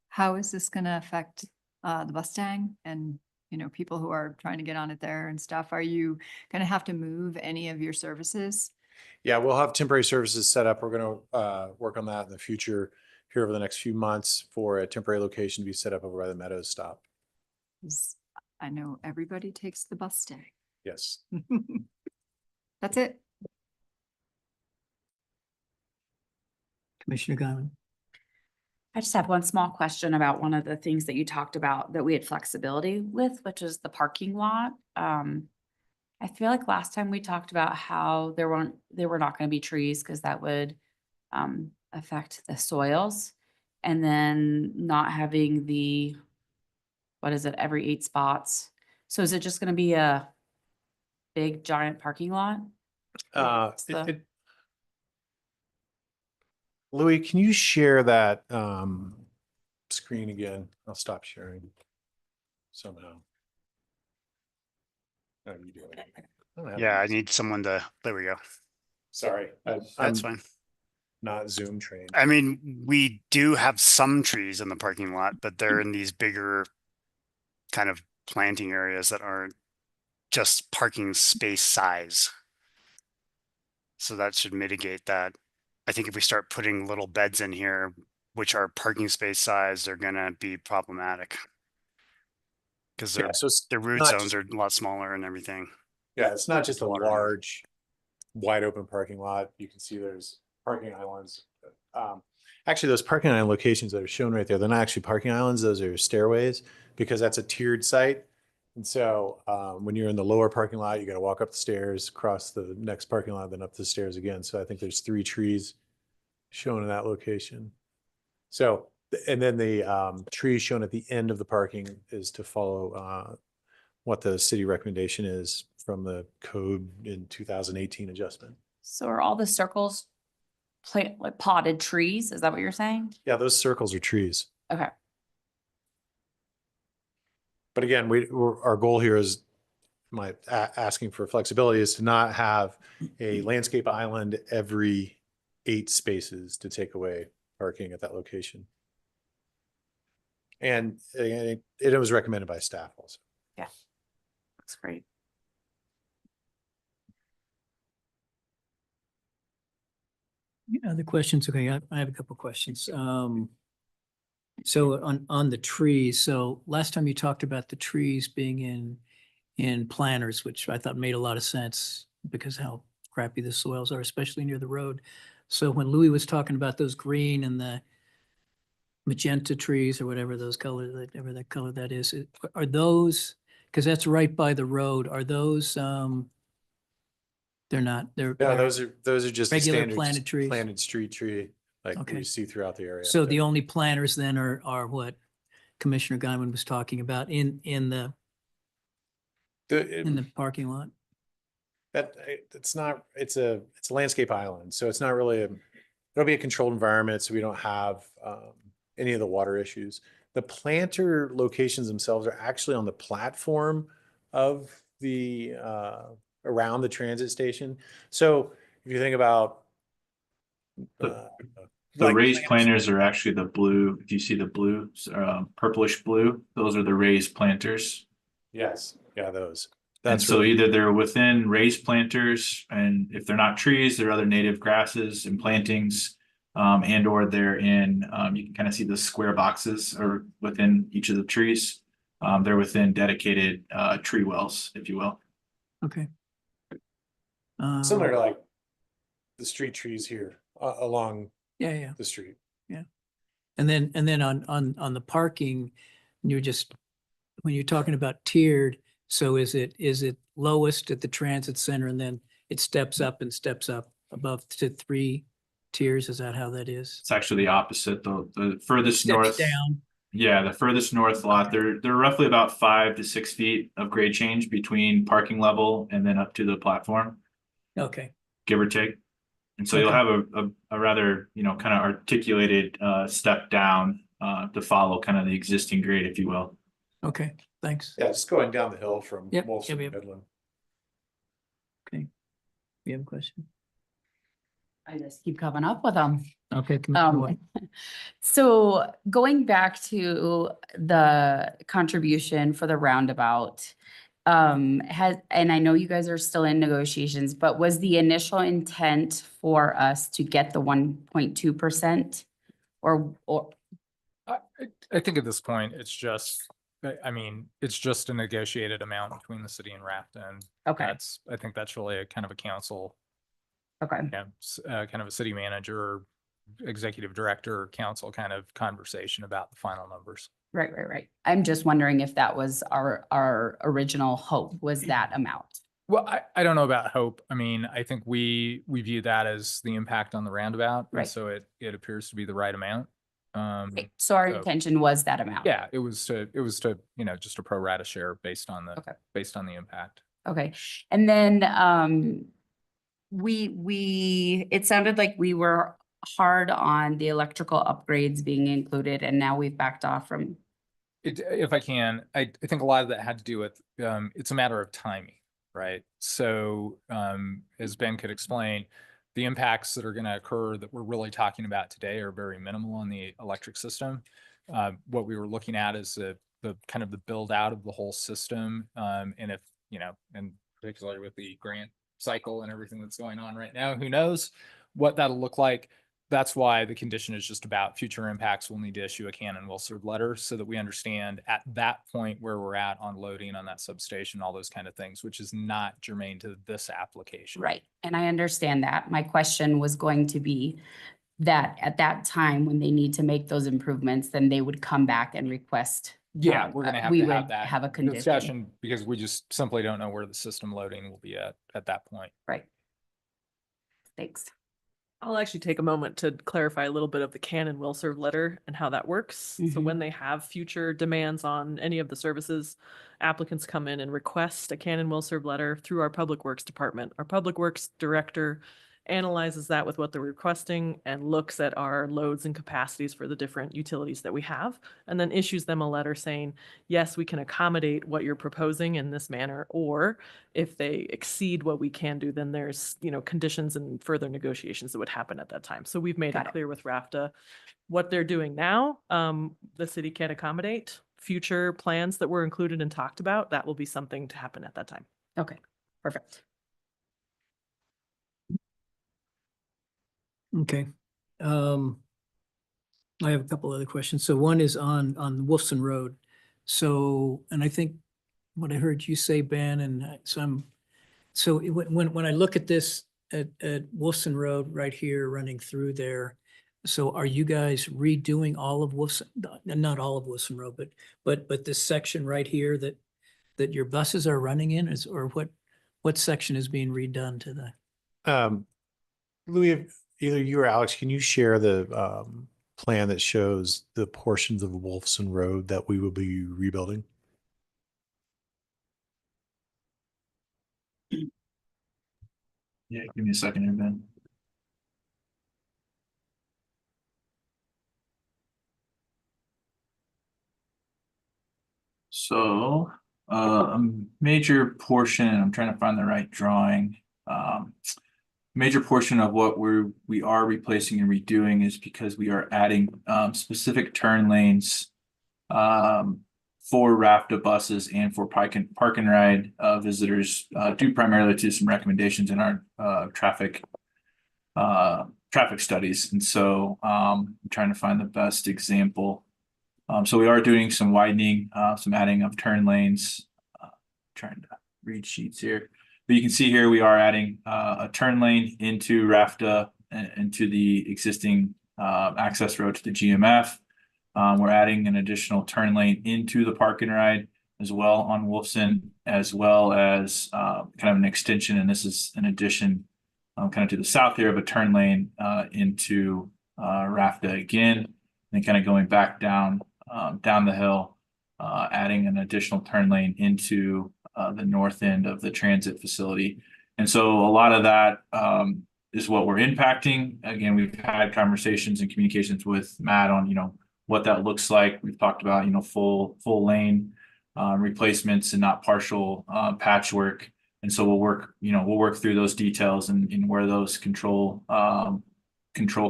how is this gonna affect the Mustang and, you know, people who are trying to get on it there and stuff? Are you gonna have to move any of your services? Yeah, we'll have temporary services set up. We're gonna work on that in the future here over the next few months for a temporary location to be set up over by the Meadows stop. 'Cause I know everybody takes the Mustang. Yes. That's it. Commissioner Gowan. I just have one small question about one of the things that you talked about that we had flexibility with, which is the parking lot. I feel like last time we talked about how there were not going to be trees because that would affect the soils. And then not having the, what is it, every 8 spots. So is it just going to be a big giant parking lot? What's the- Louis, can you share that screen again? I'll stop sharing somehow. No, you do it. I don't have Yeah, I these. need someone to, there we go. Sorry, I'm That's fine. not Zoom trained. I mean, we do have some trees in the parking lot, but they're in these bigger kind of planting areas that aren't just parking space size. So that should mitigate that. I think if we start putting little beds in here, which are parking space size, they're gonna be problematic. Because Yeah, so it's their root not zones just- are a lot smaller and everything. Yeah, it's not just a Water. large, wide open parking lot. You can see there's parking islands. Actually, those parking island locations that are shown right there, they're not actually parking islands, those are stairways, because that's a tiered site. And so when you're in the lower parking lot, you got to walk up the stairs, cross the next parking lot, then up the stairs again. So I think there's 3 trees shown in that location. So, and then the tree shown at the end of the parking is to follow what the city recommendation is from the code in 2018 adjustment. So are all the circles plant like potted trees? Is that what you're saying? Yeah, those circles are trees. Okay. But again, our goal here is asking for flexibility is to not have a landscape island every 8 spaces to take away parking at that location. And it was recommended by staff also. Yeah. That's great. Other questions? Okay, I have a couple questions. So on the trees, so last time you talked about the trees being in planters, which I thought made a lot of sense because how crappy the soils are, especially near the road. So when Louis was talking about those green and the magenta trees or whatever those colors, whatever that color that is, are those, because that's right by the road, are those, they're not, they're. No, those are just the Regular standard planted trees? planted street tree like Okay. we see throughout the area. So the only planters then are what Commissioner Guyman was talking about in the parking lot? It's not, it's a landscape island, so it's not really it'll be a controlled environment, so we don't have any of the water issues. The planter locations themselves are actually on the platform of the around the transit station. So if you think about The like raised planters are actually the blue. If you see the blue, purplish blue, those are the raised planters. yes, yeah, those. And That's so really- either they're within raised planters, and if they're not trees, they're other native grasses and plantings. And or they're in, you can kind of see the square boxes or within each of the trees. They're within dedicated tree wells, if you will. Okay. Similar to like the street trees here along Yeah, yeah. the street. And then on the parking, you're just, when you're talking about tiered, so is it lowest at the transit center and then it steps up above to 3 tiers? Is that how that is? It's actually the opposite, the furthest Steps north. down. Yeah, the furthest north lot, they're roughly about 5 to 6 feet of grade change between parking level and then up to the platform, Okay, give or take. And so you'll Okay. have a rather, kind of articulated step down to follow kind of the existing grade, if you will. okay, thanks. Yeah, just going down the hill from Yep, Wolfson yep, to yep. Midland. You have a question? I just keep coming up with them. Okay. Commissioner White. So going back to the contribution for the roundabout, and I know you guys are still in negotiations, but was the initial intent for us to get the 1.2%? Or, I think at this point, it's just, it's just a negotiated amount between the city and RAFTA. And okay, I think that's really a kind of a council, okay, kind of a city manager, executive director, or council kind of conversation about the final numbers. right. I'm just wondering if that was our original hope, was that amount? Well, I don't know about hope. I think we view that as the impact on the roundabout. And Right. so it appears to be the right amount. Right, so our so- intention was that amount? Yeah, it was to, just a pro rata share based on Okay. the impact. Okay, and then, it sounded like we were hard on the electrical upgrades being included, and now we've backed off from. If I can, I think a lot of that had to do with, it's a matter of timing, right? So, as Ben could explain, the impacts that are going to occur that we're really talking about today are very minimal on the electric system. What we were looking at is the kind of the build out of the whole system. And if, and particularly with the grant cycle and everything that's going on right now, who knows what that'll look like. That's why the condition is just about future impacts. We'll need to issue a can and will serve letter so that we understand at that point where we're at on loading on that substation, all those kind of things, which is not germane to this application. Right, and I understand that. My question was going to be that at that time, when they need to make those improvements, then they would come back and request. Yeah, we're gonna have we to would have that have a condition. discussion because we just simply don't know where the system loading will be at that point. Right. Thanks. I'll actually take a moment to clarify a little bit of the can and will serve letter and how that works. So Mhm. when they have future demands on any of the services, applicants come in and request a can and will serve letter through our Public Works Department. Our Public Works Director analyzes that with what they're requesting and looks at our loads and capacities for the different utilities that we have, and then issues them a letter saying, yes, we can accommodate what you're proposing in this manner, or if they exceed what we can do, then there's, conditions and further negotiations that would happen at that time. So we've made Got it it. clear with RAFTA what they're doing now. The city can accommodate future plans that were included and talked about. That will be something to happen at that time. Okay, perfect. Okay. I have a couple other questions. So one is on Wolfson Road. So, and I think what I heard you say, Ben, and when I look at this at Wolfson Road right here running through there, so are you guys redoing all of Wolfson, not all of Wolfson Road, but this section right here that your buses are running in or what section is being redone to the? Louis, either you or Alex, can you share the plan that shows the portions of Wolfson Road that we will be rebuilding? Yeah, give me a second here, Ben. So, a major portion, I'm trying to find the right drawing. Major portion of what we are replacing and redoing is because we are adding specific turn lanes for RAFTA buses and for park and ride visitors, due primarily to some recommendations in our traffic studies. And so I'm trying to find the best example. So we are doing some widening, some adding of turn lanes. Trying to read sheets here. But you can see here we are adding a turn lane into RAFTA and into the existing access road to the GMF. We're adding an additional turn lane into the park and ride as well on Wolfson, as well as kind of an extension. And this is an addition kind of to the south here of a turn lane into RAFTA again, and kind of going back down the hill, adding an additional turn lane into the north end of the transit facility. And so a lot of that is what we're impacting. Again, we've had conversations and communications with Matt on, what that looks like. We've talked about, full lane replacements and not partial patchwork. And so we'll work through those details and where those control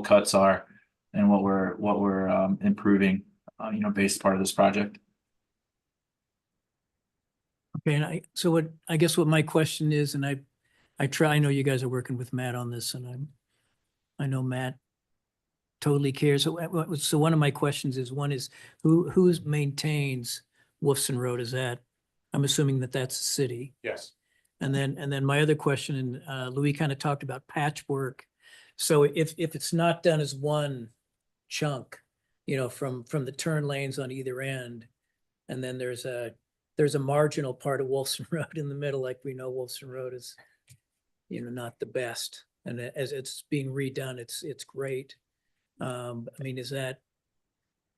cuts are and what we're improving, based part of this project. Okay, and I guess what my question is, and I know you guys are working with Matt on this, and I know Matt totally cares. So one of my questions is, who maintains Wolfson Road? Is that, I'm assuming that's the city. Yes. And then my other question, and Louis kind of talked about patchwork. So if it's not done as one chunk, from the turn lanes on either end, and then there's a marginal part of Wolfson Road in the middle, like we know Wolfson Road is, not the best. And as it's being redone, it's great. I mean, is that,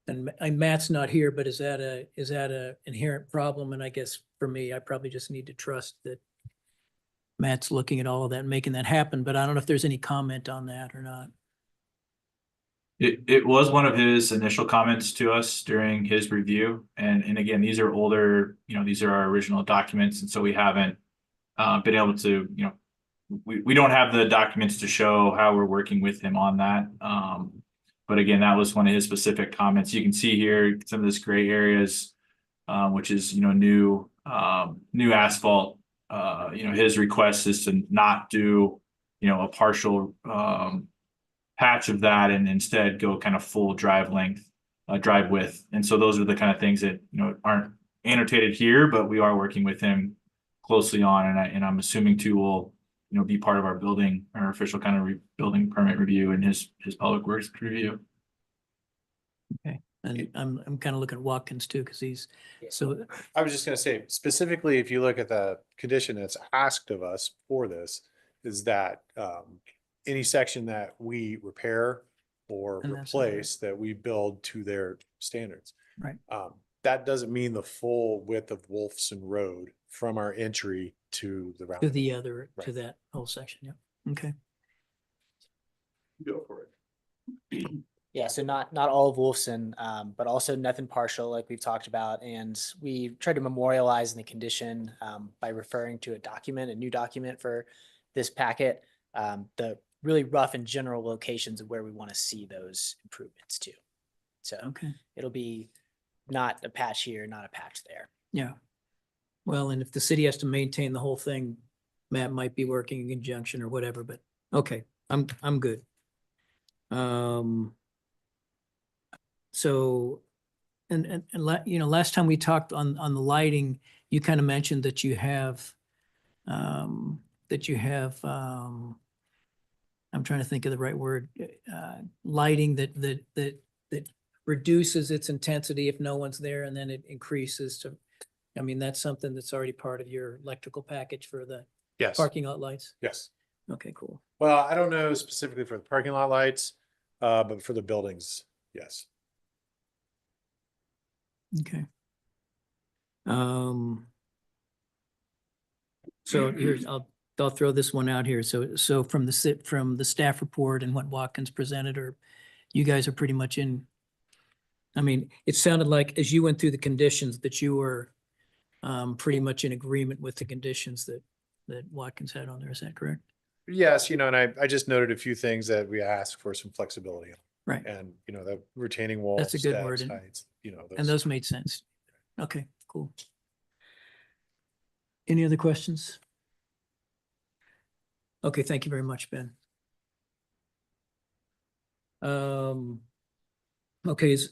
and Matt's not here, but is that a inherent problem? And I guess for me, I probably just need to trust that Matt's looking at all of that and making that happen, but I don't know if there's any comment on that or not. It was one of his initial comments to us during his review. And again, these are older, these are our original documents. And so we haven't been able to, we don't have the documents to show how we're working with him on that. But again, that was one of his specific comments. You can see here some of this gray areas, which is, new asphalt. His request is to not do, a partial patch of that and instead go kind of full drive length, drive width. And so those are the kind of things that, aren't annotated here, but we are working with him closely on. And I'm assuming too will, be part of our official kind of building permit review and his public works review. Okay. And I'm kind of looking at Watkins too, because he's, so I was just gonna say, specifically, if you look at the condition that's asked of us for this, is that any section that we repair or And that's replace, that we build to their standards. Right. That doesn't mean the full width of Wolfson Road from our entry to the to round. the other, to Right. that whole section. Yeah. Okay. Go for it. Yeah, so not all of Wolfson, but also nothing partial, like we've talked about. And we tried to memorialize in the condition by referring to a new document for this packet, the really rough and general locations of where we want to see those improvements to. So Okay. it'll be not a patch here, not a patch there. Yeah. Well, and if the city has to maintain the whole thing, Matt might be working in conjunction or whatever, but okay, I'm good. So, and last time we talked on the lighting, you kind of mentioned that you have, I'm trying to think of the right word, lighting that reduces its intensity if no one's there, and then it increases to, I mean, that's something that's already part of your electrical package for the Yes, parking lot lights? yes. Okay, cool. Well, I don't know specifically for the parking lot lights, but for the buildings, yes. Okay. So here's, I'll throw this one out here. So from the staff report and what Watkins presented, or you guys are pretty much in. I mean, it sounded like as you went through the conditions that you were pretty much in agreement with the conditions that Watkins had on there. Is that correct? Yes, and I just noted a few things that we asked for some flexibility on. Right. And, the retaining wall. That's a good steps, word, and- heights, And those made sense. Okay, cool. Any other questions? Okay, thank you very much, Ben. Okay, do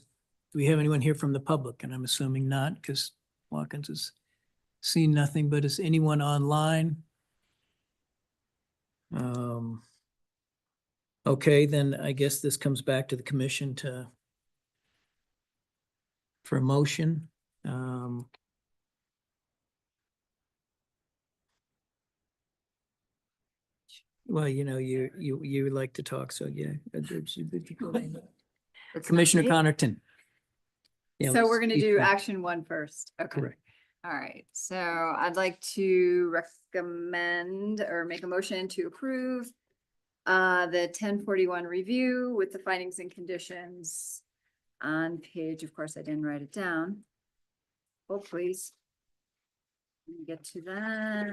we have anyone here from the public? And I'm assuming not, because Watkins has seen nothing, but is anyone online? Okay, then I guess this comes back to the commission for a motion. Well, you like to talk, so yeah. Commissioner Connerton. Yeah, So we're let's gonna speak do for- action one first. Okay. Correct. All right, so I'd like to recommend or make a motion to approve the 1041 review with the findings and conditions on page, of course, I didn't write it down. Oh, please. Let me get to that.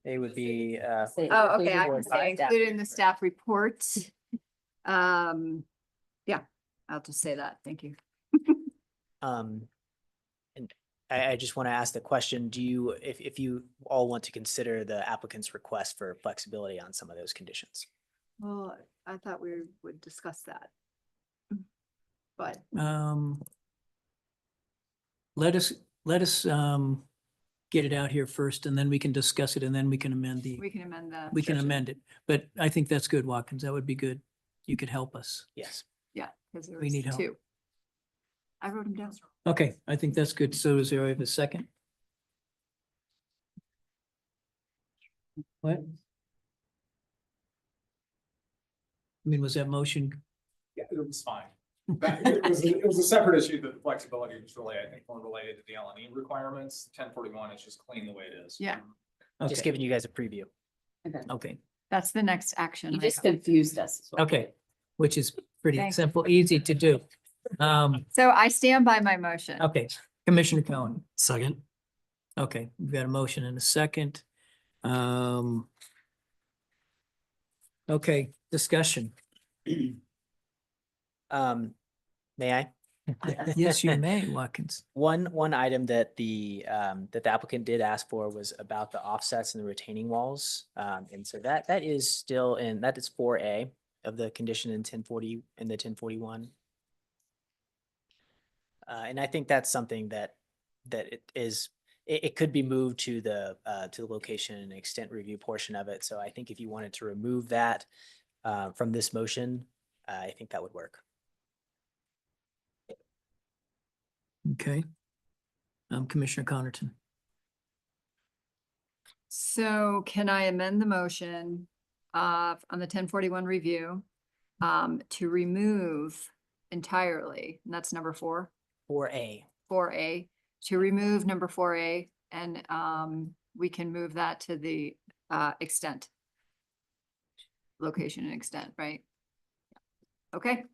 They would be, Oh, okay, I can Report. say included in the staff report. Yeah, I'll just say that. Thank you. and I just want to ask the question, do you, if you all want to consider the applicant's request for flexibility on some of those conditions? Well, I thought we would discuss that. But Let us get it out here first, and then we can discuss it, and then we can amend we can amend the. we can amend it. But I think that's good, Watkins. That would be good. You could help us. Yes. Yeah, because there We was need help. two. I wrote them down. Okay, I think that's good. So is there a second? What? I mean, was that motion? Yeah, it was fine. It was a separate issue, that the flexibility was really, I think, more related to the LNE requirements. 1041 is just clean the way it is. Yeah, Just Okay, giving you guys a preview. okay, that's the next action. You item. just confused us. is what you okay, which is pretty Thank you. simple, easy to do. So I stand by my motion. Okay, Commissioner Cohen. Second. Okay, we've got a motion and a second. Okay, discussion. May I? Yes, you may, Watkins. One item that the applicant did ask for was about the offsets and the retaining walls. And so that is still that is 4A of the condition in 1040, in the 1041. And I think that's something that it could be moved to the location and extent review portion of it. So I think if you wanted to remove that from this motion, I think that would work. Okay. Commissioner Connerton. So can I amend the motion on the 1041 review to remove entirely, and that's number 4? 4A. 4A, to remove number 4A, and we can move that to the extent. Location and extent, right? Okay,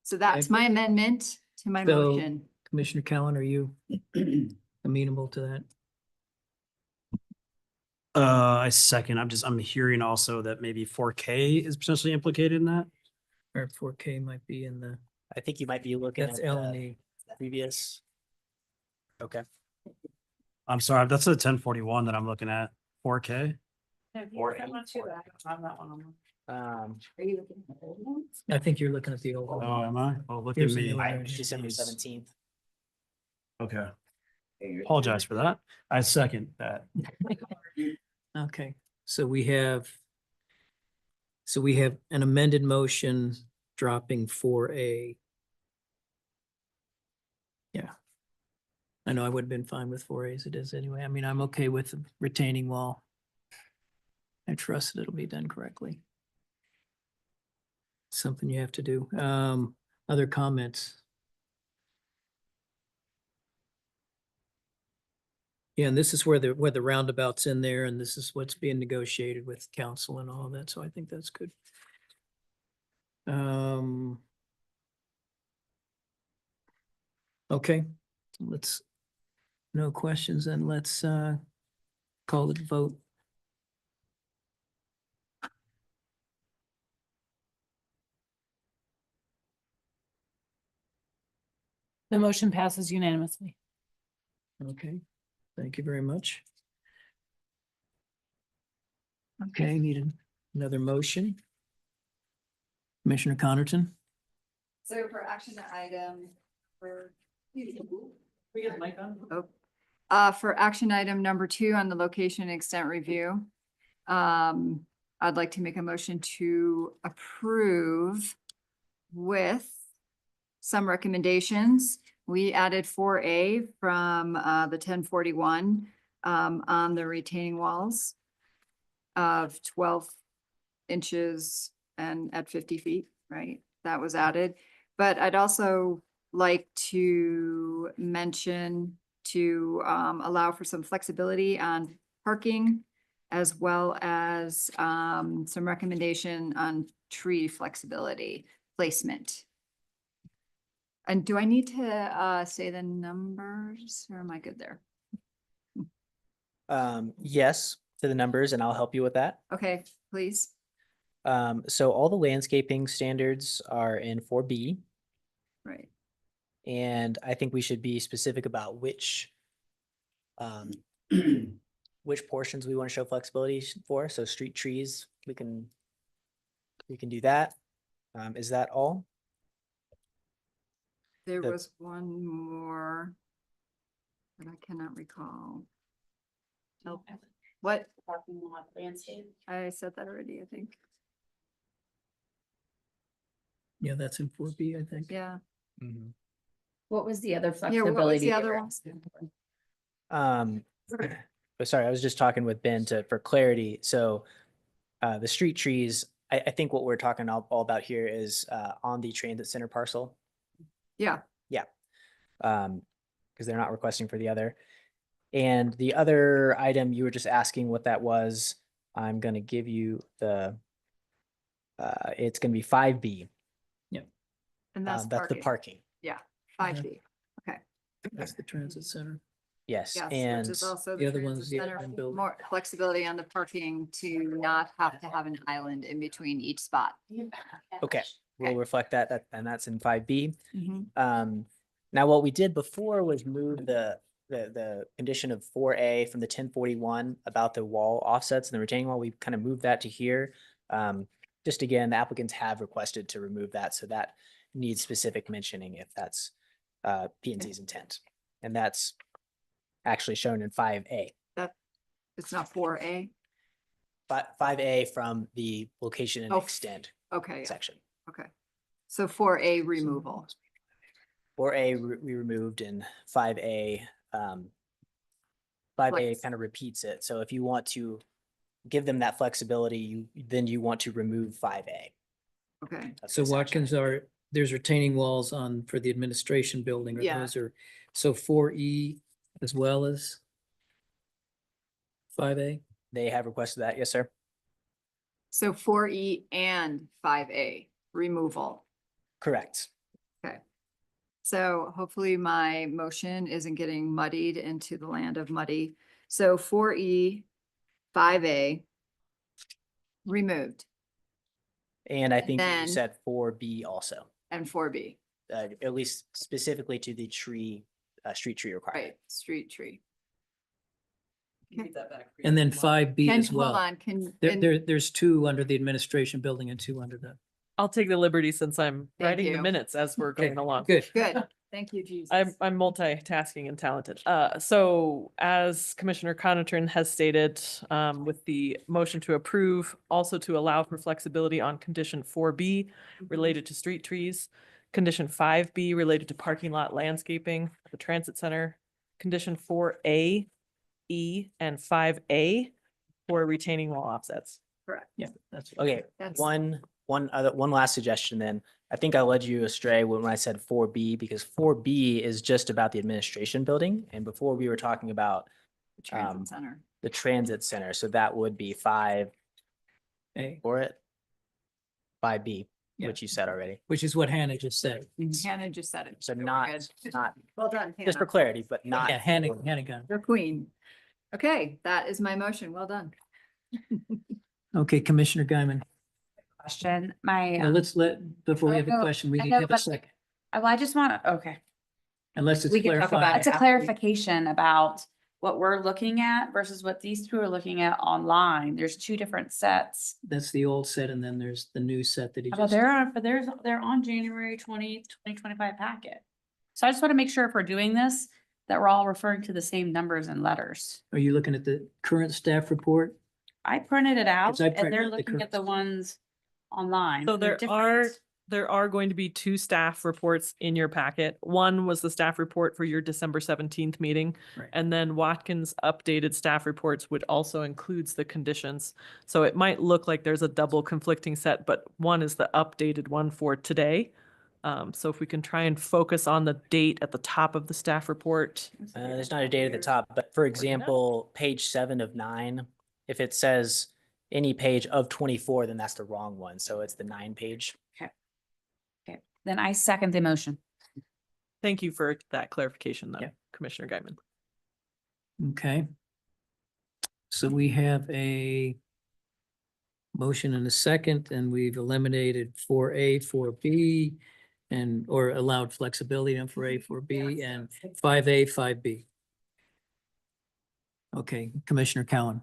so that's my amendment to my So- motion. Commissioner Cowan, are you amenable to that? I second. I'm hearing also that maybe 4K is potentially implicated in that. Or 4K might be in the, I think you might be looking that's at L and the E. previous. Okay. I'm sorry, that's a 1041 that I'm looking at. 4K. Are you looking at the old ones? I think you're looking at the old one. Oh, am I? Oh, look at Here's the me. new one. December 17th. Okay. Apologize for that. I second that. Okay, so we have an amended motion dropping 4A. Yeah. I know I would have been fine with 4A as it is anyway. I mean, I'm okay with the retaining wall. I trust that it'll be done correctly. Something you have to do. Other comments? Yeah, and this is where the roundabout's in there, and this is what's being negotiated with council and all of that, so I think that's good. Okay, no questions, then let's call it a vote. The motion passes unanimously. Okay, thank you very much. Okay, another motion. Commissioner Connerton? So for action item for. We get the mic on? For action item number 2 on the location and extent review, I'd like to make a motion to approve with some recommendations. We added 4A from the 1041 on the retaining walls of 12 inches and at 50 feet, right? That was added. But I'd also like to mention to allow for some flexibility on parking as well as some recommendation on tree flexibility placement. And do I need to say the numbers or am I good there? Yes, to the numbers, and I'll help you with that. Okay, please. So all the landscaping standards are in 4B, Right. and I think we should be specific about which which portions we want to show flexibility for. So street trees, we can do that. Is that all? There The- was one more that I cannot recall. Oh, what? Parking lot landscape. I said that already, I think. Yeah, that's in 4B, I think. Yeah. What was the other Yeah, what was flexibility? the they other were one? asking for? But sorry, I was just talking with Ben for clarity. So the street trees, I think what we're talking all about here is on the transit center parcel. Yeah. Yeah. Because they're not requesting for the other. And the other item, you were just asking what that was. I'm going to give you it's going to be 5B. And that's That's the parking. parking. Yeah, 5B. Okay. That's the transit center. Yes. Yes, And which is also the the other transit one's the center, admin building. more flexibility on the parking to not have to have an island in between each spot. okay, we'll Okay. reflect that, and that's in 5B. Mhm. Now what we did before was move the condition of 4A from the 1041 about the wall offsets and the retaining wall. We kind of moved that to here. Just again, the applicants have requested to remove that, so that needs specific mentioning if that's P and Z's intent. And that's actually shown in 5A. It's not 4A. But 5A from the location and Oh, extent Okay, yeah, section. okay. So 4A removal. 4A we removed in 5A. 5A Flex. kind of repeats it. So if you want to give them that flexibility, then you want to remove 5A. Okay. of So this action. Watkins, there's retaining walls for the administration building, or Yeah. those are, so 4E as well as 5A? They have requested that, yes, sir. So 4E and 5A removal. Correct. So hopefully my motion isn't getting muddied into the land of muddy. So 4E, 5A removed And I think you then- said 4B also, and 4B, at least specifically to the tree, street tree requirement. right, street tree. Read that back for you. And then 5B Can, as hold well. on, can, There's 2 under the administration building and 2 under the. I'll take the liberty since I'm Thank writing the you. minutes as we're Okay, going along. Good. good, thank you, Jesus. I'm multitasking and talented. So as Commissioner Connaughton has stated, with the motion to approve, also to allow for flexibility on condition 4B related to street trees, condition 5B related to parking lot landscaping, at the transit center, condition 4A, E, and 5A for retaining wall offsets. Correct. Yeah, that's. Okay, That's- one last suggestion then. I think I led you astray when I said 4B, because 4B is just about the administration building. And before we were talking about The Transit center. the transit center. So that would be 5 A, for it. 5B, Yeah. which you said already. which is what Hannah just said. Hannah just said it. So we're not, good. not, Well done, just for Hannah. clarity, but not. Yeah, Hannah got it. You're queen. Okay, that is my motion. Well done. Okay, Commissioner Guyman. Question, my, Now let's before we have a I know- question, we I need know, to have a but- second. well, I just want, okay. Unless it's We can talk about clarified. It's a after we- clarification about what we're looking at versus what these two are looking at online. There's two different sets. That's the old set and then there's the new set that he But just. they're on January 2025 packet. So I just want to make sure if we're doing this, that we're all referring to the same numbers and letters. Are you looking at the current staff report? I printed it out 'Cause I and printed they're the looking current at the ones online. So and they're there are going to be two staff reports in your packet. One was the staff report for your December 17th meeting. Right. And then Watkins' updated staff reports, which also includes the conditions. So it might look like there's a double conflicting set, but one is the updated one for today. So if we can try and focus on the date at the top of the staff report. There's not a date at the top, but for example, page 7 of 9, if it says any page of 24, then that's the wrong one. So it's the 9 page. Okay, then I second the motion. Thank you for that clarification, though, Yeah. Commissioner Geitman. Okay. So we have a motion and a second, and we've eliminated 4A, 4B, and, or allowed flexibility on 4A, 4B, and 5A, 5B. Okay, Commissioner Cowan.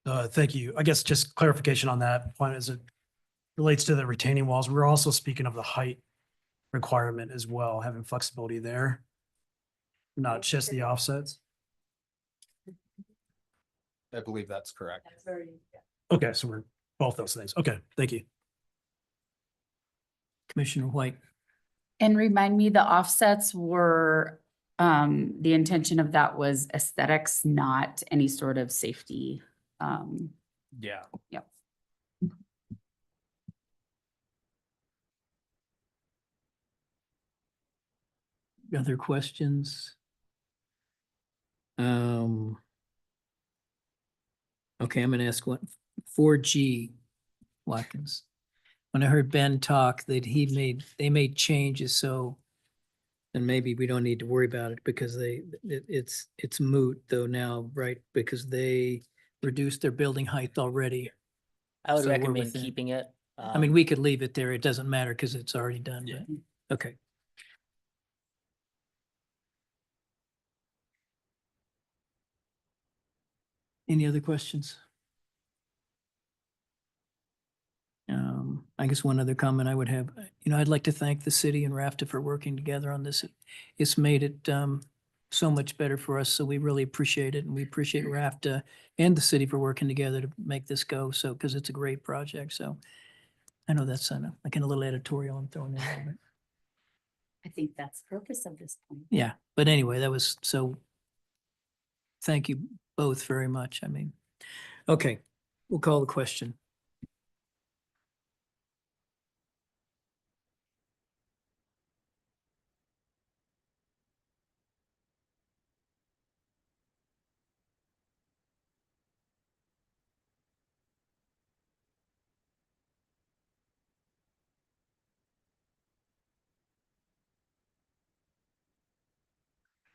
Thank you. I guess just clarification on that point as it relates to the retaining walls. We're also speaking of the height requirement as well, having flexibility there, not just the offsets. I believe that's correct. Okay, so we're both those things. Okay, thank you. Commissioner White. And remind me, the offsets were, the intention of that was aesthetics, not any sort of safety. Yeah. Yep. Other questions? Okay, I'm gonna ask what, 4G, Watkins. When I heard Ben talk that they made changes, so then maybe we don't need to worry about it because it's moot though now, right? Because they reduced their building height already. I would So we're recommend within- keeping it. I mean, we could leave it there. It doesn't matter because it's already done. Yeah. but- Okay. Any other questions? I guess one other comment I would have, I'd like to thank the city and RAFTA for working together on this. It's made it so much better for us, so we really appreciate it, and we appreciate RAFTA and the city for working together to make this go, so, because it's a great project, so. I know that's like a little editorial I'm throwing in there, but I think that's the purpose of this point. yeah, but anyway, that was so. Thank you both very much. I mean, okay, we'll call the question.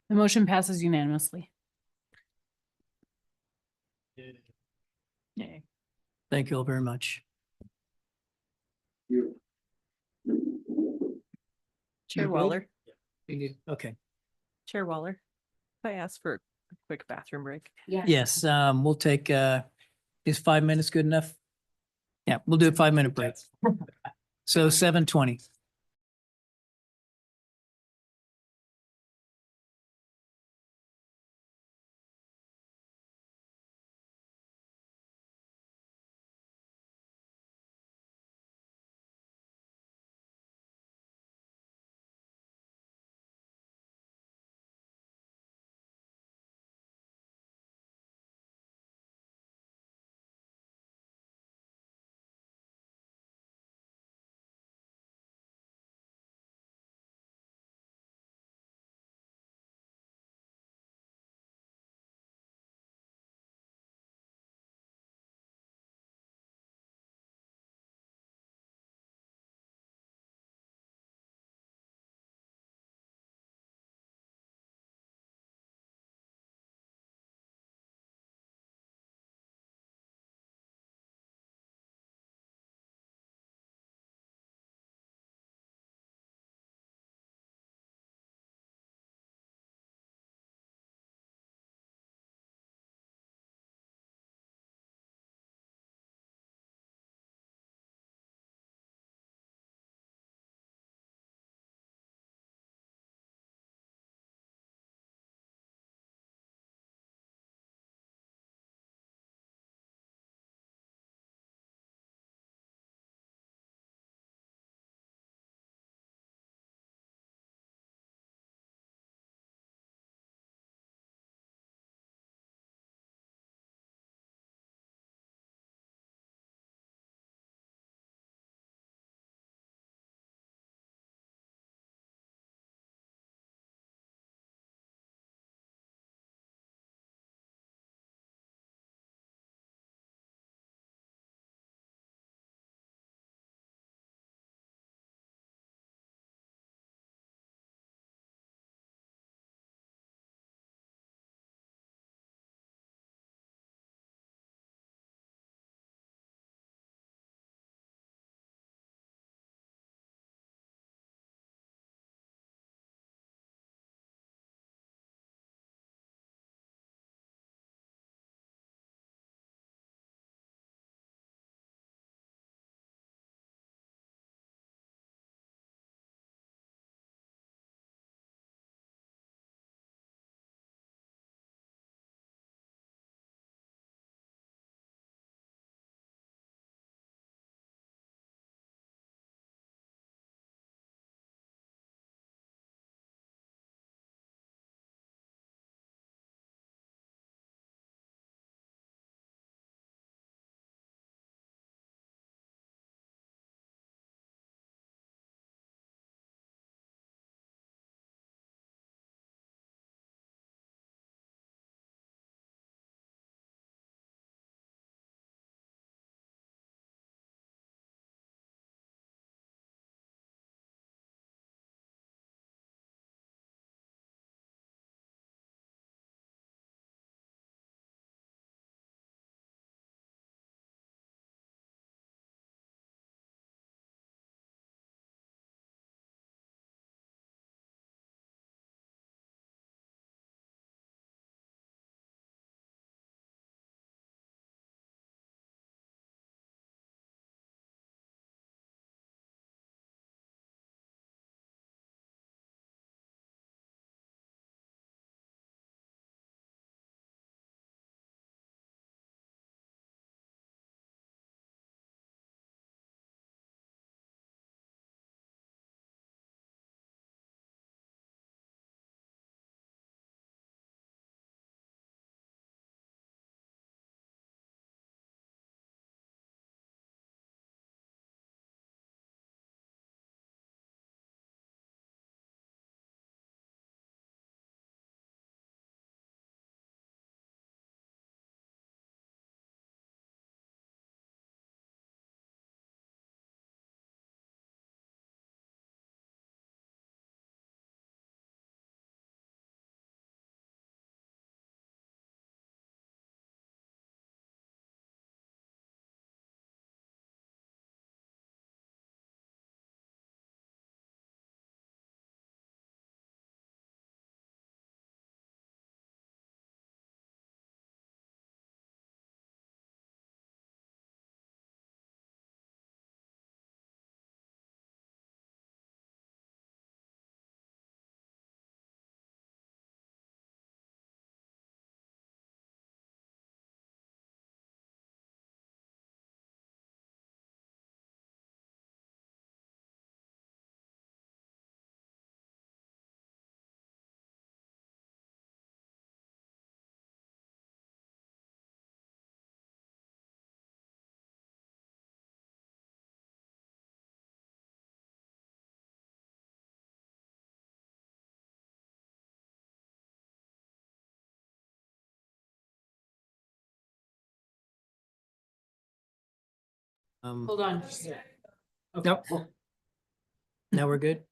The motion passes unanimously. Yay. Thank you all very much. Chair good? Waller, Okay, Chair Waller, if I ask for a quick bathroom break. yes, we'll take, is 5 minutes good enough? Yeah, we'll do a 5-minute break. So 7:20. Hold on. Nope. Now we're good?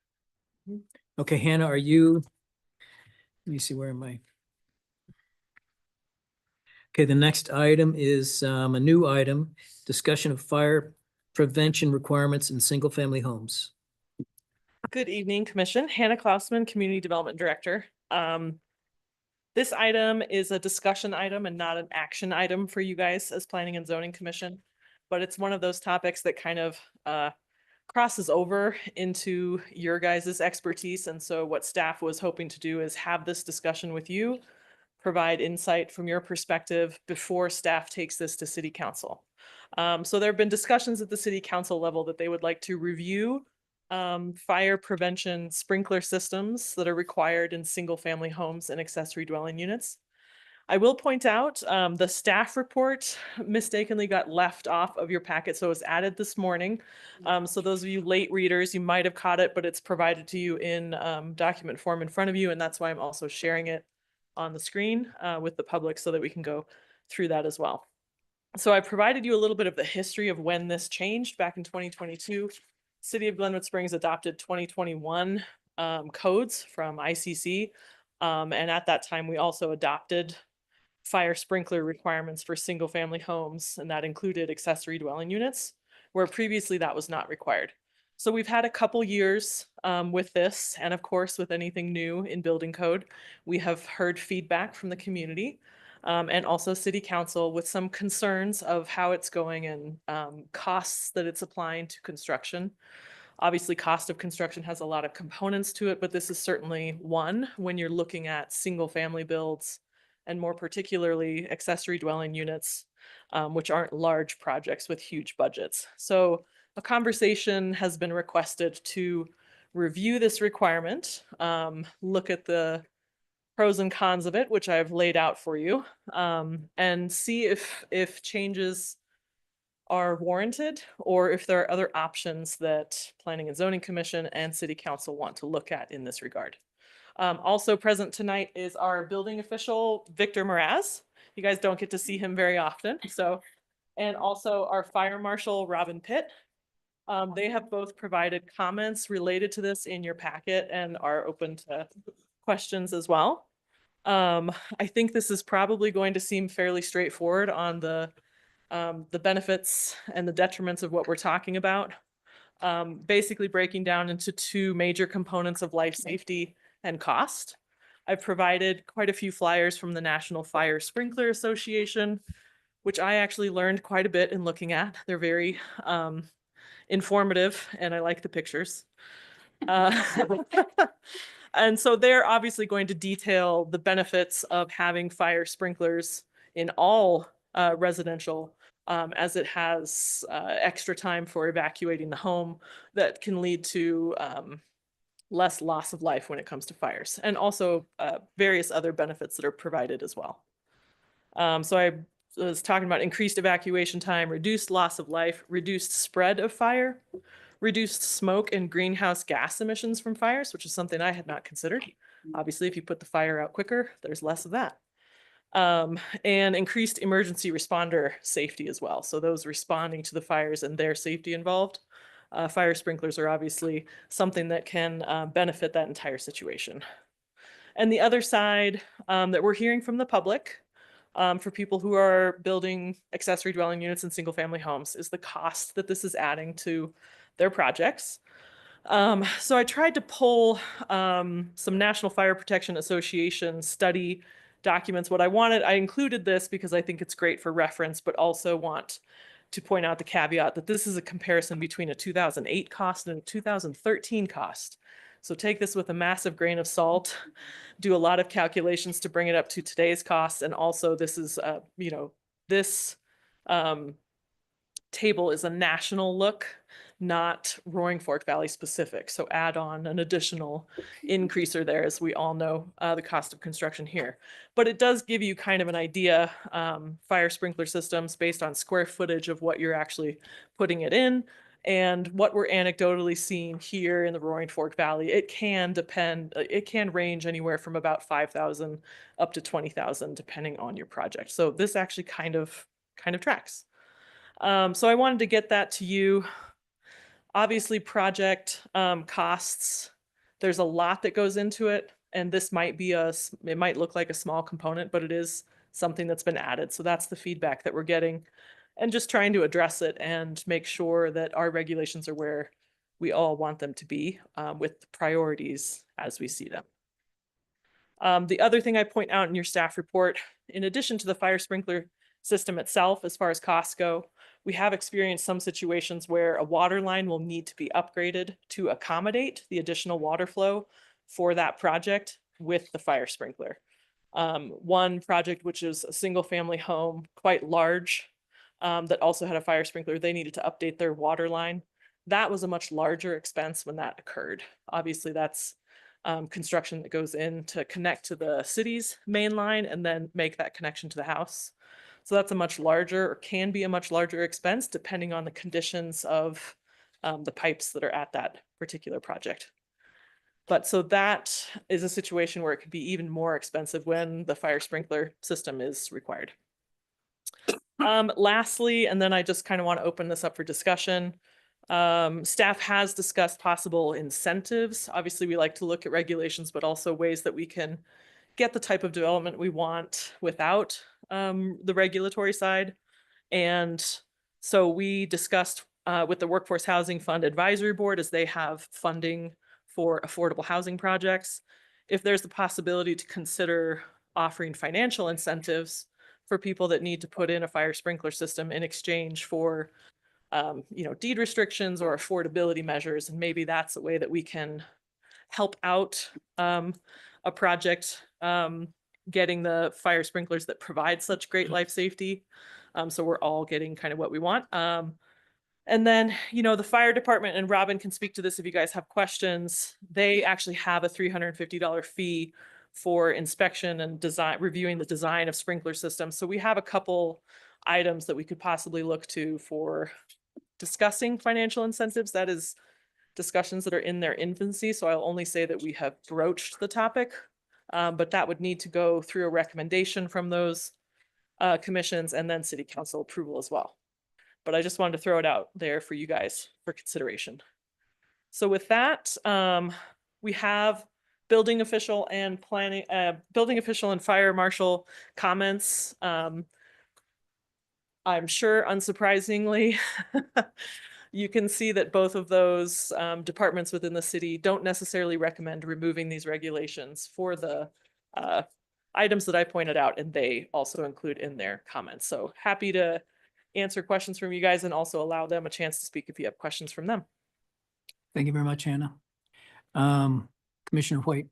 Okay, Hannah, are you? Let me see, where am I? Okay, the next item is a new item, discussion of fire prevention requirements in single-family homes. Good evening, Commission. Hannah Klausman, Community Development Director. This item is a discussion item and not an action item for you guys as Planning and Zoning Commission. But it's one of those topics that kind of crosses over into your guys' expertise. And so what staff was hoping to do is have this discussion with you, provide insight from your perspective before staff takes this to City Council. So there have been discussions at the City Council level that they would like to review fire prevention sprinkler systems that are required in single-family homes and accessory dwelling units. I will point out the staff report mistakenly got left off of your packet, so it was added this morning. So those of you late readers, you might have caught it, but it's provided to you in document form in front of you, and that's why I'm also sharing it on the screen with the public so that we can go through that as well. So I provided you a little bit of the history of when this changed back in 2022. City of Glenwood Springs adopted 2021 codes from ICC. And at that time, we also adopted fire sprinkler requirements for single family homes, and that included accessory dwelling units, where previously that was not required. So we've had a couple years with this, and of course, with anything new in building code, we have heard feedback from the community and also City Council with some concerns of how it's going and costs that it's applying to construction. Obviously, cost of construction has a lot of components to it, but this is certainly one when you're looking at single family builds and more particularly accessory dwelling units, which aren't large projects with huge budgets. So a conversation has been requested to review this requirement, look at the pros and cons of it, which I've laid out for you, and see if changes are warranted or if there are other options that Planning and Zoning Commission and City Council want to look at in this regard. Also present tonight is our building official, Victor Mraz. You guys don't get to see him very often. So, and also our fire marshal, Robin Pitt. They have both provided comments related to this in your packet and are open to questions as well. I think this is probably going to seem fairly straightforward on the benefits and the detriments of what we're talking about. Basically breaking down into two major components of life safety and cost. I've provided quite a few flyers from the National Fire Sprinkler Association, which I actually learned quite a bit in looking at. They're very informative and I like the pictures. And so they're obviously going to detail the benefits of having fire sprinklers in all residential as it has extra time for evacuating the home that can lead to less loss of life when it comes to fires, and also various other benefits that are provided as well. So I was talking about increased evacuation time, reduced loss of life, reduced spread of fire, reduced smoke and greenhouse gas emissions from fires, which is something I had not considered. Obviously, if you put the fire out quicker, there's less of that. And increased emergency responder safety as well. So those responding to the fires and their safety involved. Fire sprinklers are obviously something that can benefit that entire situation. And the other side that we're hearing from the public for people who are building accessory dwelling units in single family homes is the cost that this is adding to their projects. So I tried to pull some National Fire Protection Association study documents. What I wanted, I included this because I think it's great for reference, but also want to point out the caveat that this is a comparison between a 2008 cost and a 2013 cost. So take this with a massive grain of salt, do a lot of calculations to bring it up to today's costs. And also this is, this table is a national look, not Roaring Fork Valley specific. So add on an additional increaser there, as we all know the cost of construction here. But it does give you kind of an idea, fire sprinkler systems based on square footage of what you're actually putting it in. And what we're anecdotally seeing here in the Roaring Fork Valley, it can depend, it can range anywhere from about 5,000 up to 20,000 depending on your project. So this actually kind of tracks. So I wanted to get that to you. Obviously, project costs, there's a lot that goes into it. And this might be it might look like a small component, but it is something that's been added. So that's the feedback that we're getting. And just trying to address it and make sure that our regulations are where we all want them to be, with priorities as we see them. The other thing I point out in your staff report, in addition to the fire sprinkler system itself, as far as costs go, we have experienced some situations where a water line will need to be upgraded to accommodate the additional water flow for that project with the fire sprinkler. One project, which is a single family home, quite large, that also had a fire sprinkler, they needed to update their water line. That was a much larger expense when that occurred. Obviously, that's construction that goes in to connect to the city's main line and then make that connection to the house. So that's a much larger, or can be a much larger expense depending on the conditions of the pipes that are at that particular project. But so that is a situation where it could be even more expensive when the fire sprinkler system is required. Lastly, and then I just kind of want to open this up for discussion. Staff has discussed possible incentives. Obviously, we like to look at regulations, but also ways that we can get the type of development we want without the regulatory side. And so we discussed with the Workforce Housing Fund Advisory Board, as they have funding for affordable housing projects, if there's the possibility to consider offering financial incentives for people that need to put in a fire sprinkler system in exchange for deed restrictions or affordability measures. And maybe that's a way that we can help out a project getting the fire sprinklers that provide such great life safety. So we're all getting kind of what we want. And then, the fire department, and Robin can speak to this if you guys have questions, they actually have a $350 fee for inspection and design, reviewing the design of sprinkler systems. So we have a couple items that we could possibly look to for discussing financial incentives. That is discussions that are in their infancy. So I'll only say that we have broached the topic, but that would need to go through a recommendation from those commissions and then city council approval as well. But I just wanted to throw it out there for you guys for consideration. So with that, we have building official and fire marshal comments. I'm sure, unsurprisingly, you can see that both of those departments within the city don't necessarily recommend removing these regulations for the items that I pointed out, and they also include in their comments. So happy to answer questions from you guys and also allow them a chance to speak if you have questions from them. Thank you very much, Hannah. Commissioner White.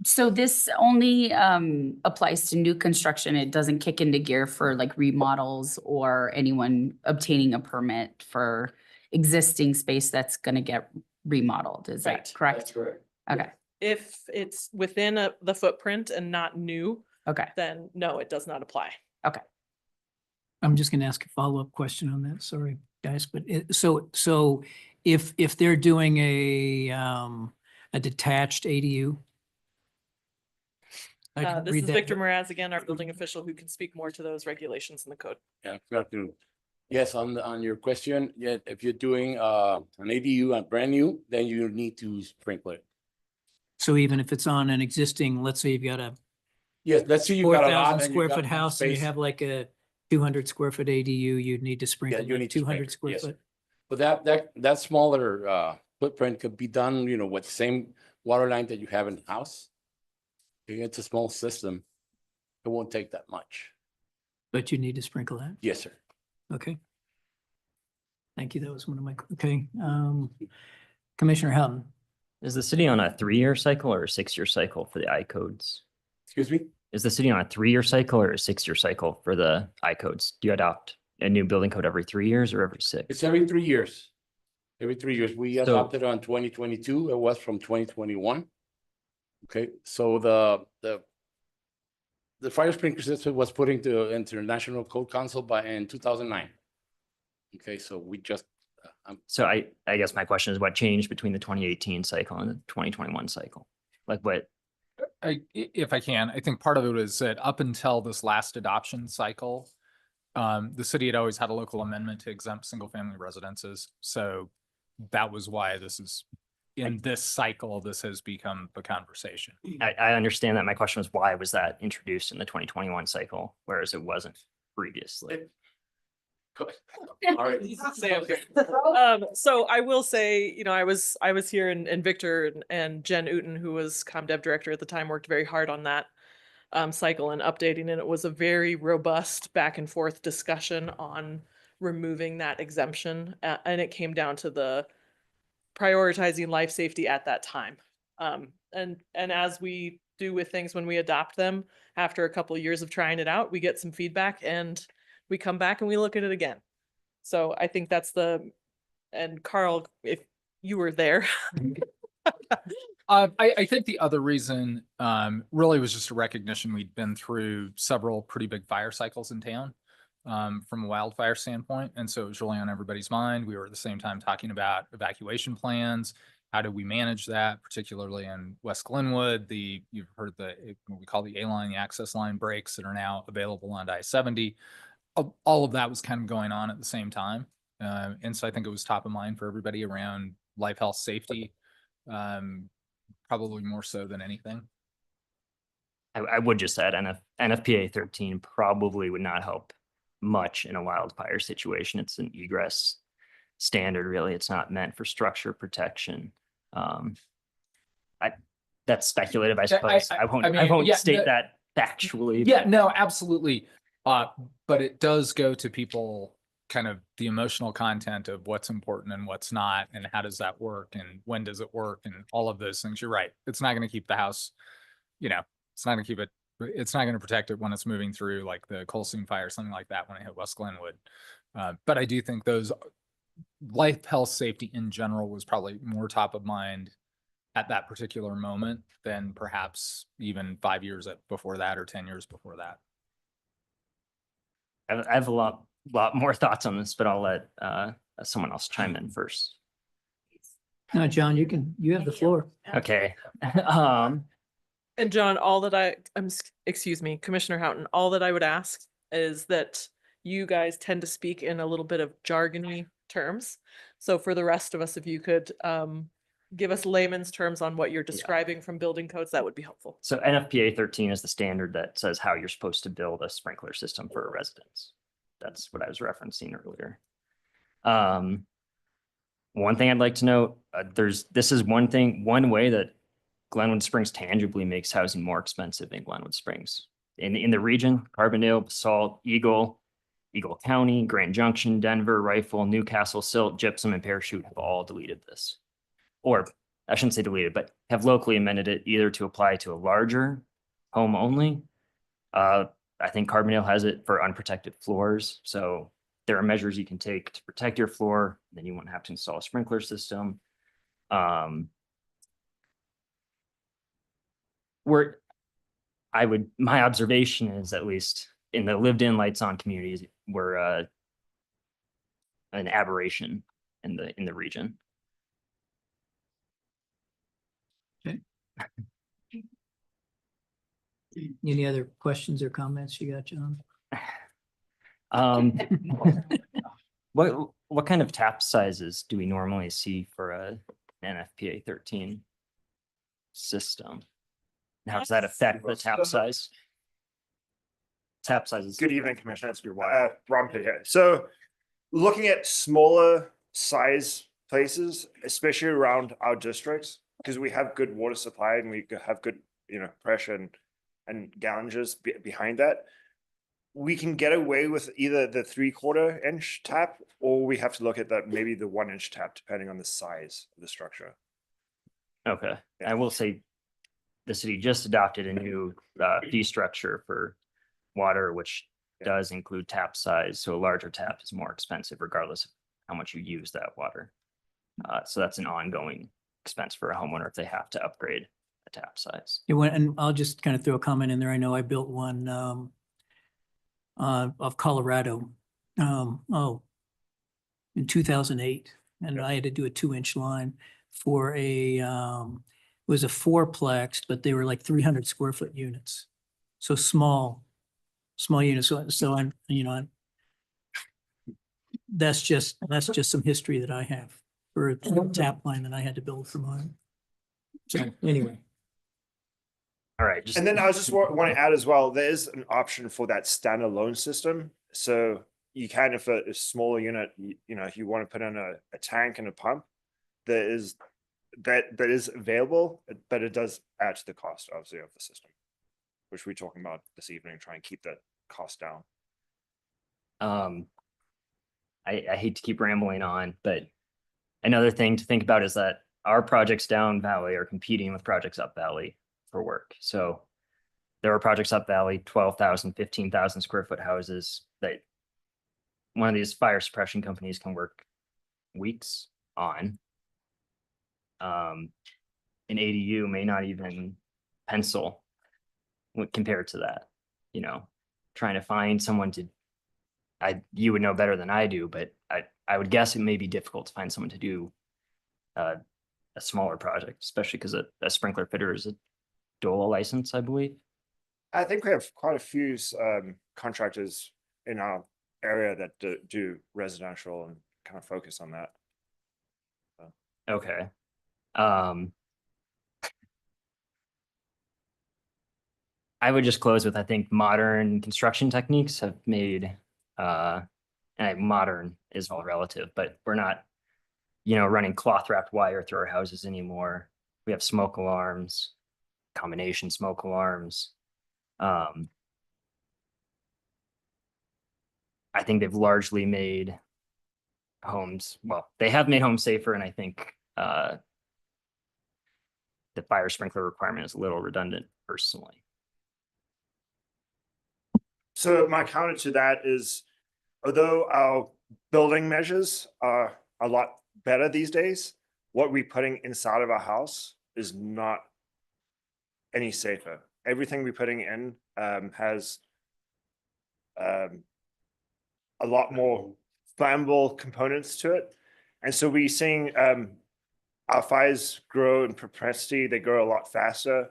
So this only applies to new construction. It doesn't kick into gear for like remodels or anyone obtaining a permit for existing space that's going to get remodeled. Is that correct? That's correct. Okay. If it's within the footprint and not new, Okay. then no, it does not apply. Okay. I'm just going to ask a follow-up question on that. Sorry, guys, but so if they're doing a detached ADU. I can This read is that, Victor Moraz again, our building official, who can speak more to those regulations in the code. Yeah, good afternoon. Yes, on your question, yeah, if you're doing an ADU and brand new, then you need to sprinkle it. So even if it's on an existing, let's say you've got a Yes, let's say you got a lot 4,000 and you square got foot some house and you space. have like a 200 square foot ADU, you'd need to sprinkle you need to 200 sprinkle, square yes. foot. But that smaller footprint could be done, with the same water line that you have in the house. It's a small system. It won't take that much. But you need to sprinkle that. Yes, sir. Okay. Thank you. That was one of my, okay. Commissioner Houghton. Is the city on a 3-year cycle or a 6-year cycle for the I codes? Excuse me? Is the city on a 3-year cycle or a 6-year cycle for the I codes? Do you adopt a new building code every 3 years or every 6? It's every 3 years. Every 3 years. We So- adopted on 2022. It was from 2021. Okay, so the fire sprinkler system was put into International Code Council in 2009. Okay, so we just, So I guess my question is what changed between the 2018 cycle and the 2021 cycle? Like what? If I can, I think part of it is that up until this last adoption cycle, the city had always had a local amendment to exempt single-family residences. So that was why this is, in this cycle, this has become the conversation. I understand that. My question was, why was that introduced in the 2021 cycle, whereas it wasn't previously? So I will say, you know, I was here and Victor and Jen Uten, who was ComDev director at the time, worked very hard on that cycle and updating, and it was a very robust back and forth discussion on removing that exemption. And it came down to the prioritizing life safety at that time. And as we do with things when we adopt them, after a couple of years of trying it out, we get some feedback and we come back and we look at it again. So I think that's and Carl, if you were there. I think the other reason really was just a recognition we'd been through several pretty big fire cycles in town from a wildfire standpoint. And so it was really on everybody's mind. We were at the same time talking about evacuation plans. How do we manage that, particularly in West Glenwood? You've heard what we call the A-line, the access line breaks that are now available on I-70. All of that was kind of going on at the same time. And so I think it was top of mind for everybody around life, health, safety, probably more so than anything. I would just add NFPA 13 probably would not help much in a wildfire situation. It's an egress standard, really. It's not meant for structure protection. That's speculative, I suppose. I won't state that factually. Yeah, no, absolutely. But it does go to people, kind of the emotional content of what's important and what's not, and how does that work, and when does it work, and all of those things. You're right. It's not going to keep the house, it's not going to keep it, it's not going to protect it when it's moving through like the coal seam fire, something like that when it hit West Glenwood. But I do think those life, health, safety in general was probably more top of mind at that particular moment than perhaps even 5 years before that or 10 years before that. I have a lot more thoughts on this, but I'll let someone else chime in first. No, John, you have the floor. Okay. And John, excuse me, Commissioner Houghton, all that I would ask is that you guys tend to speak in a little bit of jargony terms. So for the rest of us, if you could give us layman's terms on what you're describing from building codes, that would be helpful. So NFPA 13 is the standard that says how you're supposed to build a sprinkler system for a residence. That's what I was referencing earlier. One thing I'd like to note, this is one way that Glenwood Springs tangibly makes housing more expensive in Glenwood Springs. In the region, Carbondale, Basalt, Eagle County, Grand Junction, Denver, Rifle, Newcastle, Silt, Gypsum, and Parachute have all deleted this. Or I shouldn't say deleted, but have locally amended it either to apply to a larger home only. I think Carbondale has it for unprotected floors. So there are measures you can take to protect your floor. Then you won't have to install a sprinkler system. My observation is, at least in the lived in lights on communities, were an aberration in the region. Okay. Any other questions or comments you got, John? What kind of tap sizes do we normally see for a NFPA 13 system? How does that affect the tap size? Tap sizes. Good evening, Commissioner. It's Ron Pitt here. So looking at smaller size places, especially around our districts, because we have good water supply and we have good, pressure and gallonges behind that, we can get away with either the 3/4 inch tap, or we have to look at that maybe the 1 inch tap, depending on the size of the structure. Okay. I will say the city just adopted a new fee structure for water, which does include tap size. So a larger tap is more expensive regardless of how much you use that water. So that's an ongoing expense for a homeowner if they have to upgrade a tap size. And I'll just kind of throw a comment in there. I know I built one of Colorado in 2008, and I had to do a 2-inch line for it was a fourplex, but they were like 300 square foot units. So small units. So I'm that's just some history that I have for a tap line that I had to build for mine. So anyway, All right, just. And then I just want to add as well, there is an option for that standalone system. So you can, if a smaller unit, you know, if you want to put in a tank and a pump, there is that is available, but it does add to the cost, obviously, of the system, which we're talking about this evening, try and keep that cost down. I hate to keep rambling on, but another thing to think about is that our projects down valley are competing with projects up valley for work. So there are projects up valley, 12,000, 15,000 square foot houses that one of these fire suppression companies can work weeks on. An ADU may not even pencil compared to that, you know, trying to find someone to, you would know better than I do, but I would guess it may be difficult to find someone to do a smaller project, especially because a sprinkler fitter is a DOLA license, I believe. I think we have quite a few contractors in our area that do residential and kind of focus on that. Okay. I would just close with, I think modern construction techniques have made, and modern is all relative, but we're not, you know, running cloth wrapped wire through our houses anymore. We have smoke alarms, combination smoke alarms. I think they've largely made homes, well, they have made homes safer, and I think the fire sprinkler requirement is a little redundant personally. So my counter to that is, although our building measures are a lot better these days, what we're putting inside of our house is not any safer. Everything we're putting in has a lot more flammable components to it. And so we're seeing our fires grow in propensity, they grow a lot faster.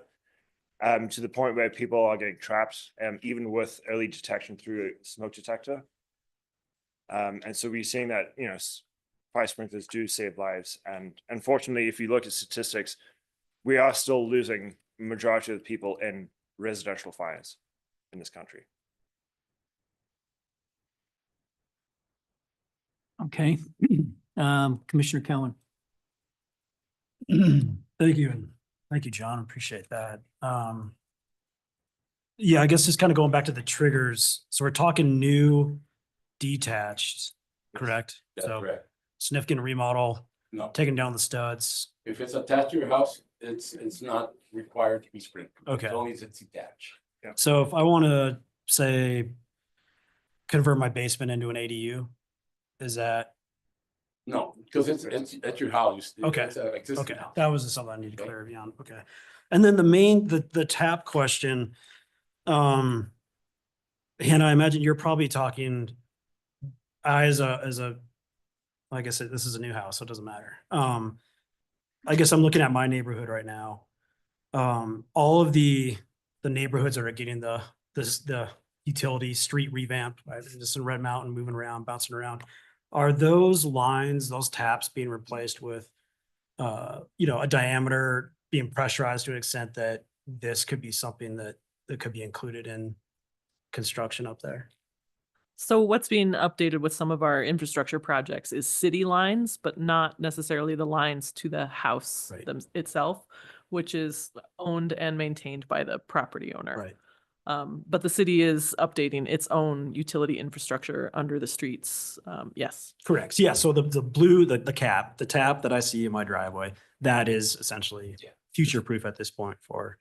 To the point where people are getting trapped, even with early detection through a smoke detector. And so we're seeing that, you know, fire sprinklers do save lives. And unfortunately, if you look at statistics, we are still losing the majority of the people in residential fires in this country. okay. Commissioner Cowan. Thank you. And thank you, John. Appreciate that. Yeah, I guess just kind of going back to the triggers. So we're talking new detached, correct? That's So correct. significant remodel, No, taking down the studs. if it's attached to your house, it's not required to be sprinkled. Okay. As long as it's attached. So if I want to say convert my basement into an ADU, is that No, because it's at your house. okay? It's a existing Okay, house. that was something I need to Okay. clarify on. Okay. And then the tap question, and I imagine you're probably talking as a, like I said, this is a new house, so it doesn't matter. I guess I'm looking at my neighborhood right now. All of the neighborhoods that are getting the utility street revamp, right? Just in Red Mountain, moving around, bouncing around. Are those lines, those taps being replaced with, you know, a diameter being pressurized to an extent that this could be something that could be included in construction up there? So what's being updated with some of our infrastructure projects is city lines, but not necessarily the lines to the house Right. itself, which is owned and maintained by the property owner. Right. But the city is updating its own utility infrastructure under the streets. Yes. Correct. Yeah. So the blue, the tap that I see in my driveway, that is essentially future proof at this point for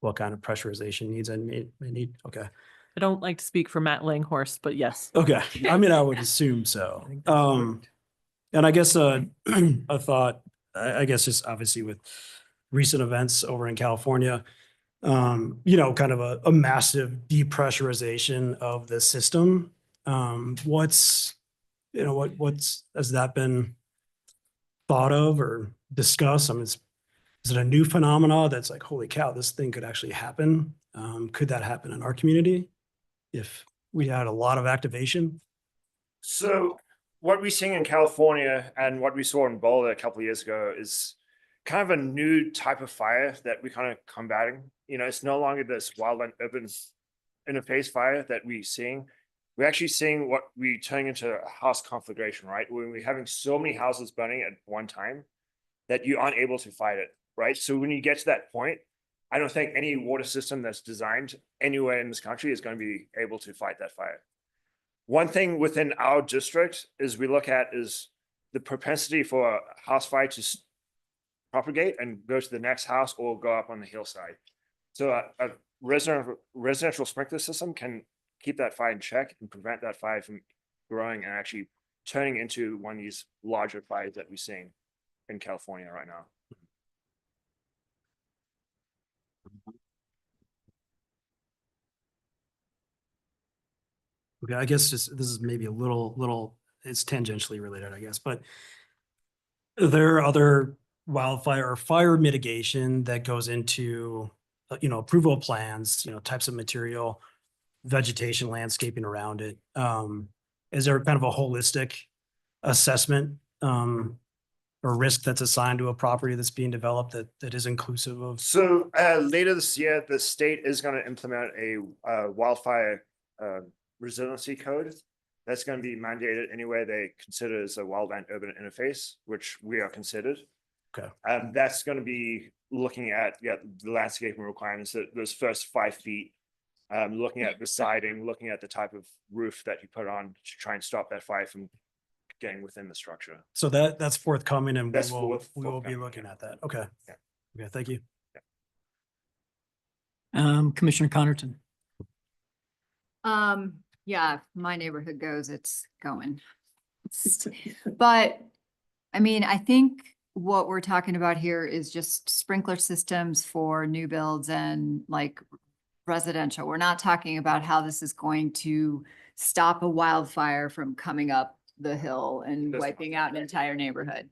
what kind of pressurization needs I may need. Okay. I don't like to speak for Matt Langhorst, but yes. Okay. I mean, I would assume so. And I guess a thought, I guess just obviously with recent events over in California, you know, kind of a massive depressurization of the system. What's, you know, what's, has that been thought of or discussed? I mean, is it a new phenomena that's like, holy cow, this thing could actually happen? Could that happen in our community if we had a lot of activation? So what we're seeing in California and what we saw in Boulder a couple of years ago is kind of a new type of fire that we're kind of combating. It's no longer this wildland urban interface fire that we're seeing. We're actually seeing what we turning into a house conflagration, right? When we're having so many houses burning at one time that you aren't able to fight it, right? So when you get to that point, I don't think any water system that's designed anywhere in this country is going to be able to fight that fire. One thing within our district is we look at is the propensity for a house fire to propagate and go to the next house or go up on the hillside. So a residential sprinkler system can keep that fire in check and prevent that fire from growing and actually turning into one of these larger fires that we're seeing in California right now. Okay, I guess this is maybe a little, it's tangentially related, I guess, but there are other wildfire or fire mitigation that goes into, approval plans, types of material, vegetation, landscaping around it. Is there kind of a holistic assessment or risk that's assigned to a property that's being developed that is inclusive of? So later this year, the state is going to implement a wildfire resiliency code that's going to be mandated anywhere they consider as a wildland urban interface, which we are considered. Okay. That's going to be looking at the landscaping requirements, those first 5 feet, looking at the siding, looking at the type of roof that you put on to try and stop that fire from getting within the structure. So that's forthcoming, and That's we will be forthcoming, looking at that. Okay. Yeah. Okay, thank you. Commissioner Connerton. Yeah, if my neighborhood goes, it's going. But I mean, I think what we're talking about here is just sprinkler systems for new builds and like residential. We're not talking about how this is going to stop a wildfire from coming up the hill and wiping out an entire neighborhood.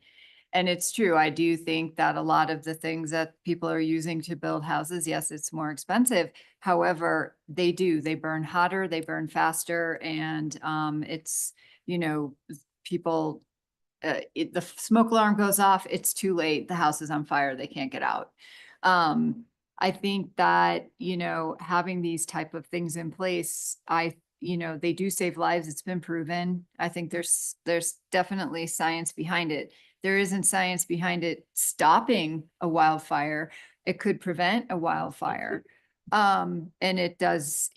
And it's true, I do think that a lot of the things that people are using to build houses, yes, it's more expensive. However, they burn hotter, they burn faster, and it's, people, the smoke alarm goes off, it's too late, the house is on fire, they can't get out. I think that, having these type of things in place, they do save lives. It's been proven. I think there's definitely science behind it. There isn't science behind it stopping a wildfire. It could prevent a wildfire. And it does,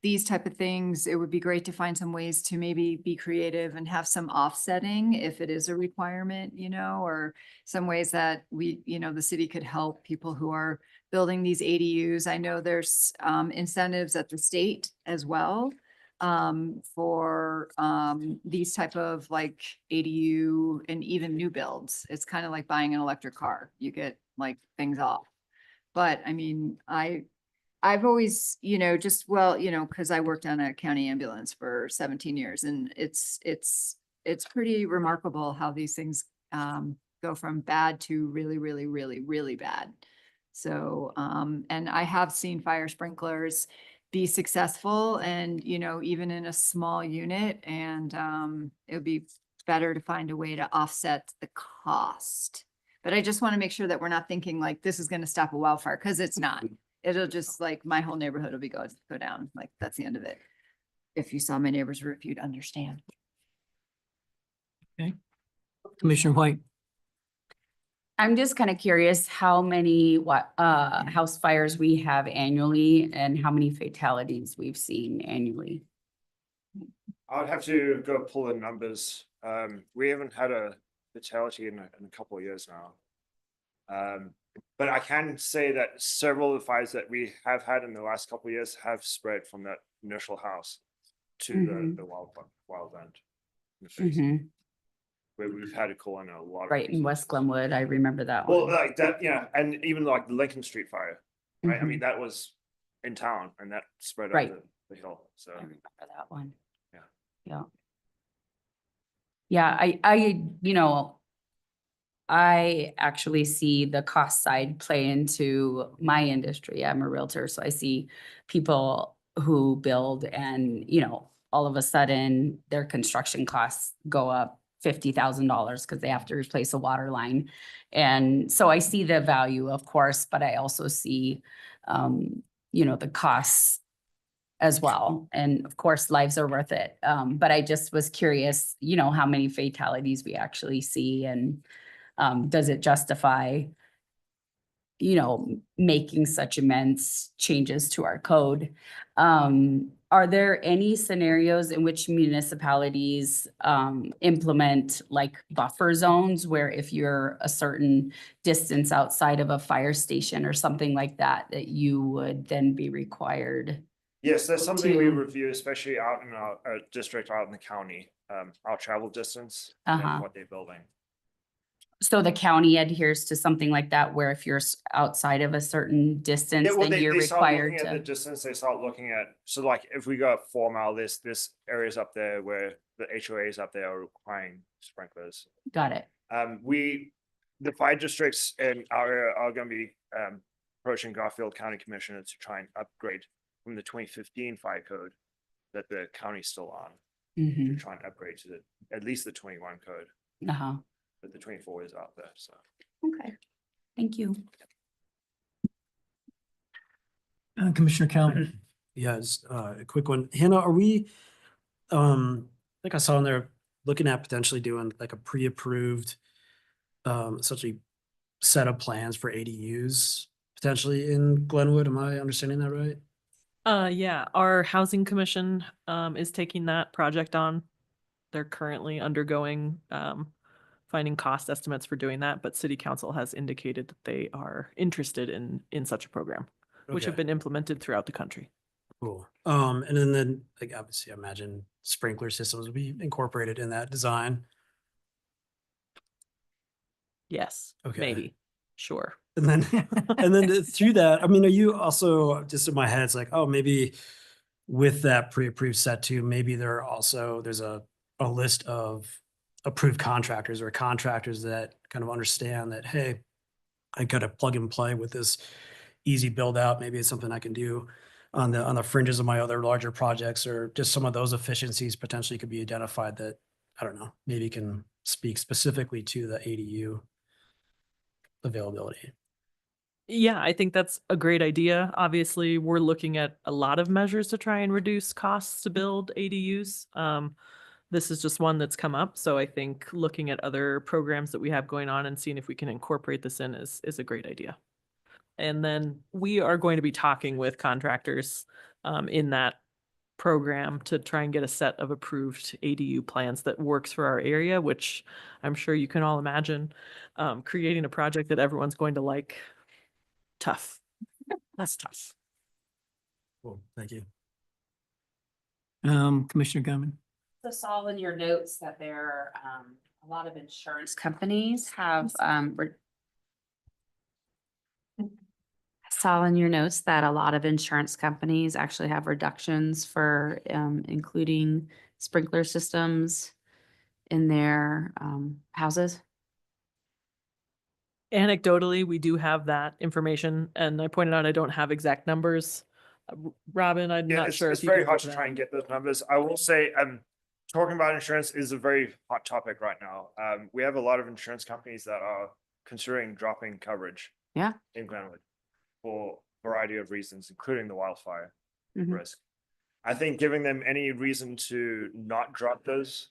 these type of things, it would be great to find some ways to maybe be creative and have some offsetting if it is a requirement, or some ways that we, the city could help people who are building these ADUs. I know there's incentives at the state as well for these type of like ADU and even new builds. It's kind of like buying an electric car. You get like things off. But I mean, I've always, because I worked on a county ambulance for 17 years, and it's pretty remarkable how these things go from bad to really, really, really, really bad. So, and I have seen fire sprinklers be successful and, even in a small unit, and it would be better to find a way to offset the cost. But I just want to make sure that we're not thinking like this is going to stop a wildfire, because it's not. It'll just like my whole neighborhood will go down. Like that's the end of it. If you saw my neighbor's roof, you'd understand. Okay. Commissioner White. I'm just kind of curious how many house fires we have annually and how many fatalities we've seen annually. I would have to go pull the numbers. We haven't had a fatality in a couple of years now. But I can say that several of the fires that we have had in the last couple of years have spread from that initial house to the wildland. Where we've had to call in a lot of. Right, in West Glenwood, I remember that Well, one. like that, and even like the Lincoln Street fire, right? I mean, that was in town and that spread Right. up the hill, so. I remember that one. Yeah. Yeah. Yeah, I actually see the cost side play into my industry. I'm a realtor, so I see people who build and, all of a sudden their construction costs go up $50,000 because they have to replace a water line. And so I see the value, of course, but I also see, the costs as well. And of course, lives are worth it. But I just was curious, how many fatalities we actually see, and does it justify, making such immense changes to our code? Are there any scenarios in which municipalities implement like buffer zones where if you're a certain distance outside of a fire station or something like that, that you would then be required? Yes, that's something we to- review, especially out in our district, out in the county, our travel distance and Uh-huh. what they're building. So the county adheres to something like that, where if you're outside of a certain distance, Yeah, well, then you're they start looking required at the to. distance, they start looking at, so like if we go 4 mile, this areas up there where the HOAs up there are requiring sprinklers. Got it. The fire districts in our area are gonna be approaching Garfield County Commissioner to try and upgrade from the 2015 fire code that the county's still on, to Mhm. try and upgrade to at least the 21 code, Uh-huh. but the 24 is out there, so. Okay. Thank you. Commissioner Calvin. Yes, a quick one. Hannah, are we, I think I saw in there looking at potentially doing like a pre-approved, essentially set of plans for ADUs potentially in Glenwood. Am I understanding that right? Yeah, our housing commission is taking that project on. They're currently undergoing finding cost estimates for doing that, but city council has indicated that they are interested in such a program, which have Okay. been implemented throughout the country. Cool. And then like obviously I imagine sprinkler systems will be incorporated in that design. Yes, Okay. maybe, sure. And then through that, I mean, are you also just in my head, it's like, oh, maybe with that pre-approved set too, maybe there's a list of approved contractors or contractors that kind of understand that, hey, I got to plug and play with this easy build out. Maybe it's something I can do on the fringes of my other larger projects, or just some of those efficiencies potentially could be identified that, I don't know, maybe can speak specifically to the ADU availability. Yeah, I think that's a great idea. Obviously, we're looking at a lot of measures to try and reduce costs to build ADUs. This is just one that's come up, so I think looking at other programs that we have going on and seeing if we can incorporate this in is a great idea. And then we are going to be talking with contractors in that program to try and get a set of approved ADU plans that works for our area, which I'm sure you can all imagine creating a project that everyone's going to like. Tough. That's tough. Cool, thank you. Commissioner Gummin. So saw in your notes that there are a lot of insurance companies have saw in your notes that a lot of insurance companies actually have reductions for including sprinkler systems in their houses. Anecdotally, we do have that information, and I pointed out I don't have exact numbers. Robin, I'm Yeah, not sure it's if you very can hard look to that try and up. get those numbers. I will say, talking about insurance is a very hot topic right now. We have a lot of insurance companies that are considering dropping coverage Yeah. in Glenwood for a variety of reasons, including the wildfire Mhm. risk. I think giving them any reason to not drop those,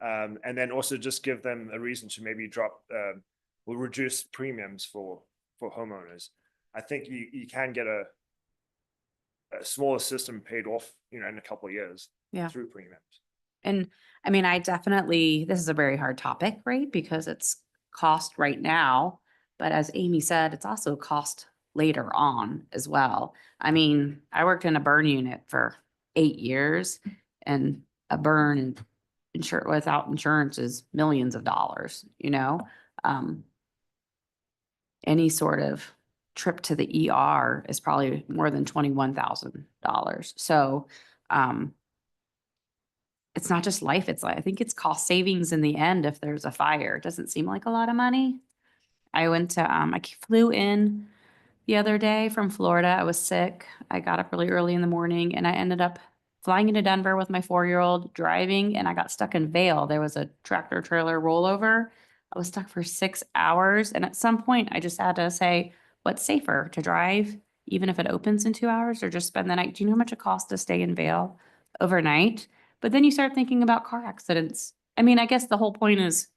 and then also just give them a reason to maybe drop, will reduce premiums for homeowners. I think you can get a smaller system paid off, in a couple of years. Yeah. Through premiums. And I mean, this is a very hard topic, right? Because it's cost right now, but as Amy said, it's also cost later on as well. I mean, I worked in a burn unit for 8 years, and a burn without insurance is millions of dollars, any sort of trip to the ER is probably more than $21,000. So, it's not just life, I think it's cost savings in the end if there's a fire. It doesn't seem like a lot of money. I flew in the other day from Florida. I was sick. I got up really early in the morning and I ended up flying into Denver with my 4-year-old, driving, and I got stuck in Vail. There was a tractor trailer rollover. I was stuck for 6 hours. And at some point I just had to say, what's safer, to drive, even if it opens in 2 hours, or just spend the night? Do you know how much it costs to stay in Vail overnight? But then you start thinking about car accidents. I mean, I guess the whole point is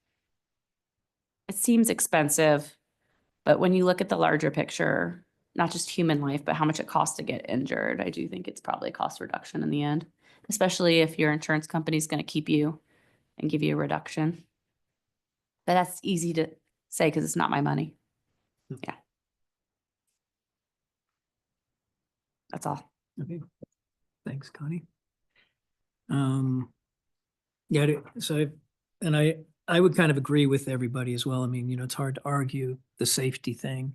it seems expensive, but when you look at the larger picture, not just human life, but how much it costs to get injured, I do think it's probably a cost reduction in the end, especially if your insurance company is going to keep you and give you a reduction. But that's easy to say because it's not my money. Yeah. That's all. Okay. Thanks, Connie. Yeah, so I would kind of agree with everybody as well. I mean, it's hard to argue the safety thing.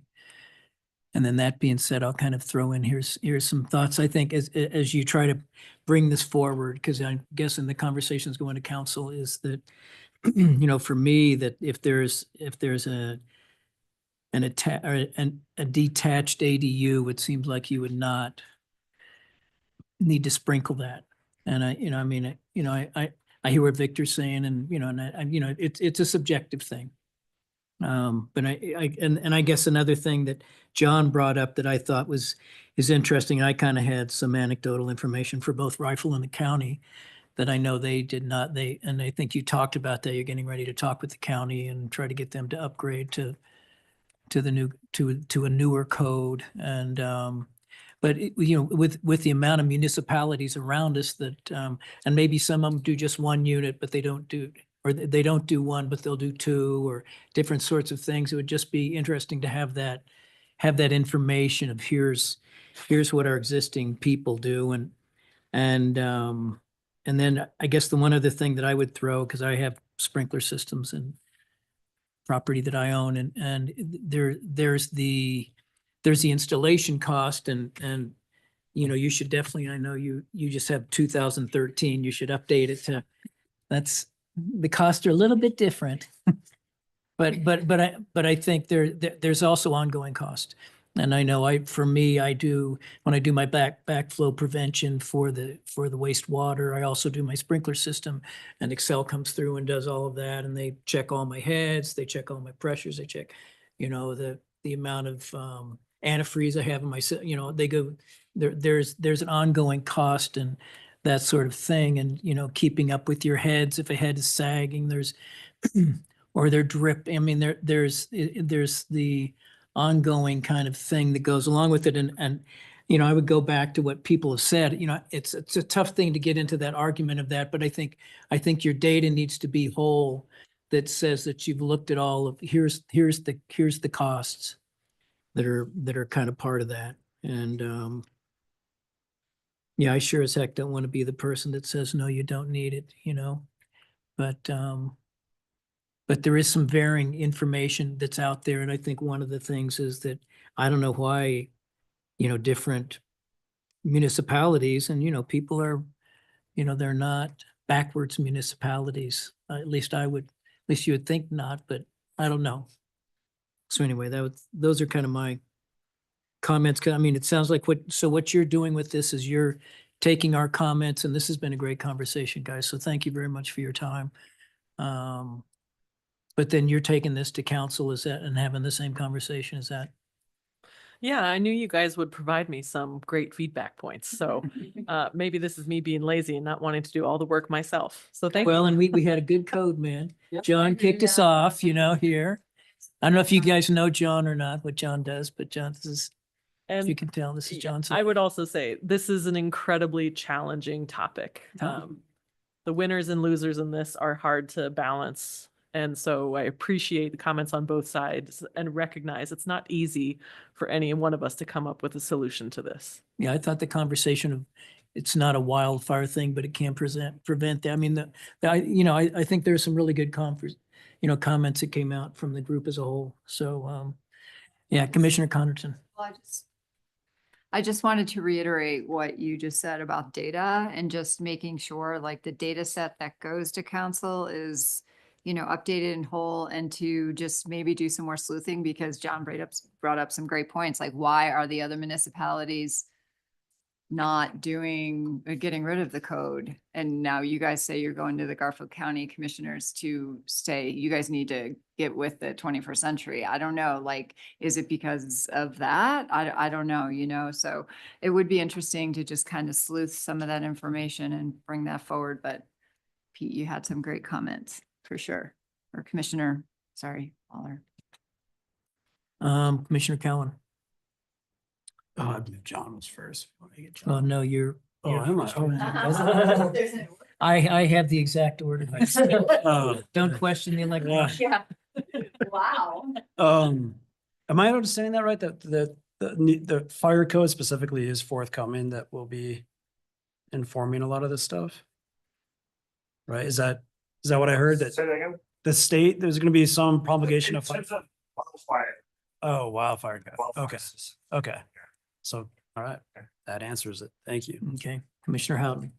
And then that being said, I'll kind of throw in, here's some thoughts. I think as you try to bring this forward, because I'm guessing the conversations going to council is that, for me, that if there's a detached ADU, it seems like you would not need to sprinkle that. And I hear what Victor's saying, and it's a subjective thing. But I guess another thing that John brought up that I thought is interesting, and I kind of had some anecdotal information for both Rifle and the county that I know they did not, and I think you talked about that. You're getting ready to talk with the county and try to get them to upgrade to a newer code. And but with the amount of municipalities around us that and maybe some of them do just one unit, but they don't do one, but they'll do two, or different sorts of things. It would just be interesting to have that information of here's what our existing people do. And then I guess the one other thing that I would throw, because I have sprinkler systems and property that I own, and there's the installation cost, and you should definitely, I know you just have 2013, you should update it to, the costs are a little bit different. But I think there's also ongoing cost. And I know when I do my backflow prevention for the wastewater, I also do my sprinkler system, and Excel comes through and does all of that. And they check all my heads, they check all my pressures, they check, the amount of antifreeze I have in my, they go, there's an ongoing cost and that sort of thing. And, keeping up with your heads, if a head is sagging, there's, or they're drip. I mean, there's the ongoing kind of thing that goes along with it. And I would go back to what people have said. It's a tough thing to get into that argument of that, but I think your data needs to be whole, that says that you've looked at all of, here's the costs that are kind of part of that. And yeah, I sure as heck don't want to be the person that says, no, you don't need it, but there is some varying information that's out there. And I think one of the things is that I don't know why, different municipalities and, people are, they're not backwards municipalities. At least you would think not, but I don't know. So anyway, those are kind of my comments. I mean, it sounds like what you're doing with this is you're taking our comments, and this has been a great conversation, guys. So thank you very much for your time. But then you're taking this to council, and having the same conversation, is that? Yeah, I knew you guys would provide me some great feedback points. So maybe this is me being lazy and not wanting to do all the work myself. So thank you. Well, and we had a good code, man. John kicked us off, here. I don't know if you guys know John or not, what John does, but John, if you can tell, this is John. I would also say this is an incredibly challenging topic. The winners and losers in this are hard to balance. And so I appreciate the comments on both sides and recognize it's not easy for any one of us to come up with a solution to this. Yeah, I thought the conversation of, it's not a wildfire thing, but it can prevent that. I mean, I think there's some really good comments that came out from the group as a whole. So, yeah, Commissioner Connerton. Well, I just wanted to reiterate what you just said about data, and just making sure like the data set that goes to council is, updated in whole, and to just maybe do some more sleuthing, because John brought up some great points. Like, why are the other municipalities not doing, getting rid of the code. And now you guys say you're going to the Garfield County Commissioners to say, you guys need to get with the 21st century. I don't know, like, is it because of that? I don't know, you know, so it would be interesting to just kind of sleuth some of that information and bring that forward. But Pete, you had some great comments for sure. Or Commissioner, sorry, Waller. Commissioner Cowan. Oh, I believe John was first. Oh, no, you're. Oh, you're am I? first. I have the exact order. Oh, Don't question the electronic. Yeah. Wow. am I understanding that right? That the fire code specifically is forthcoming that will be informing a lot of this stuff? Right? Is that what I heard? That Say that again? the state, there's gonna be some promulgation of fire. It's a wildfire. Oh, wildfire code. Wildfire Okay, system. okay. So, all right, that answers it. Thank you. Okay, Commissioner Houghton.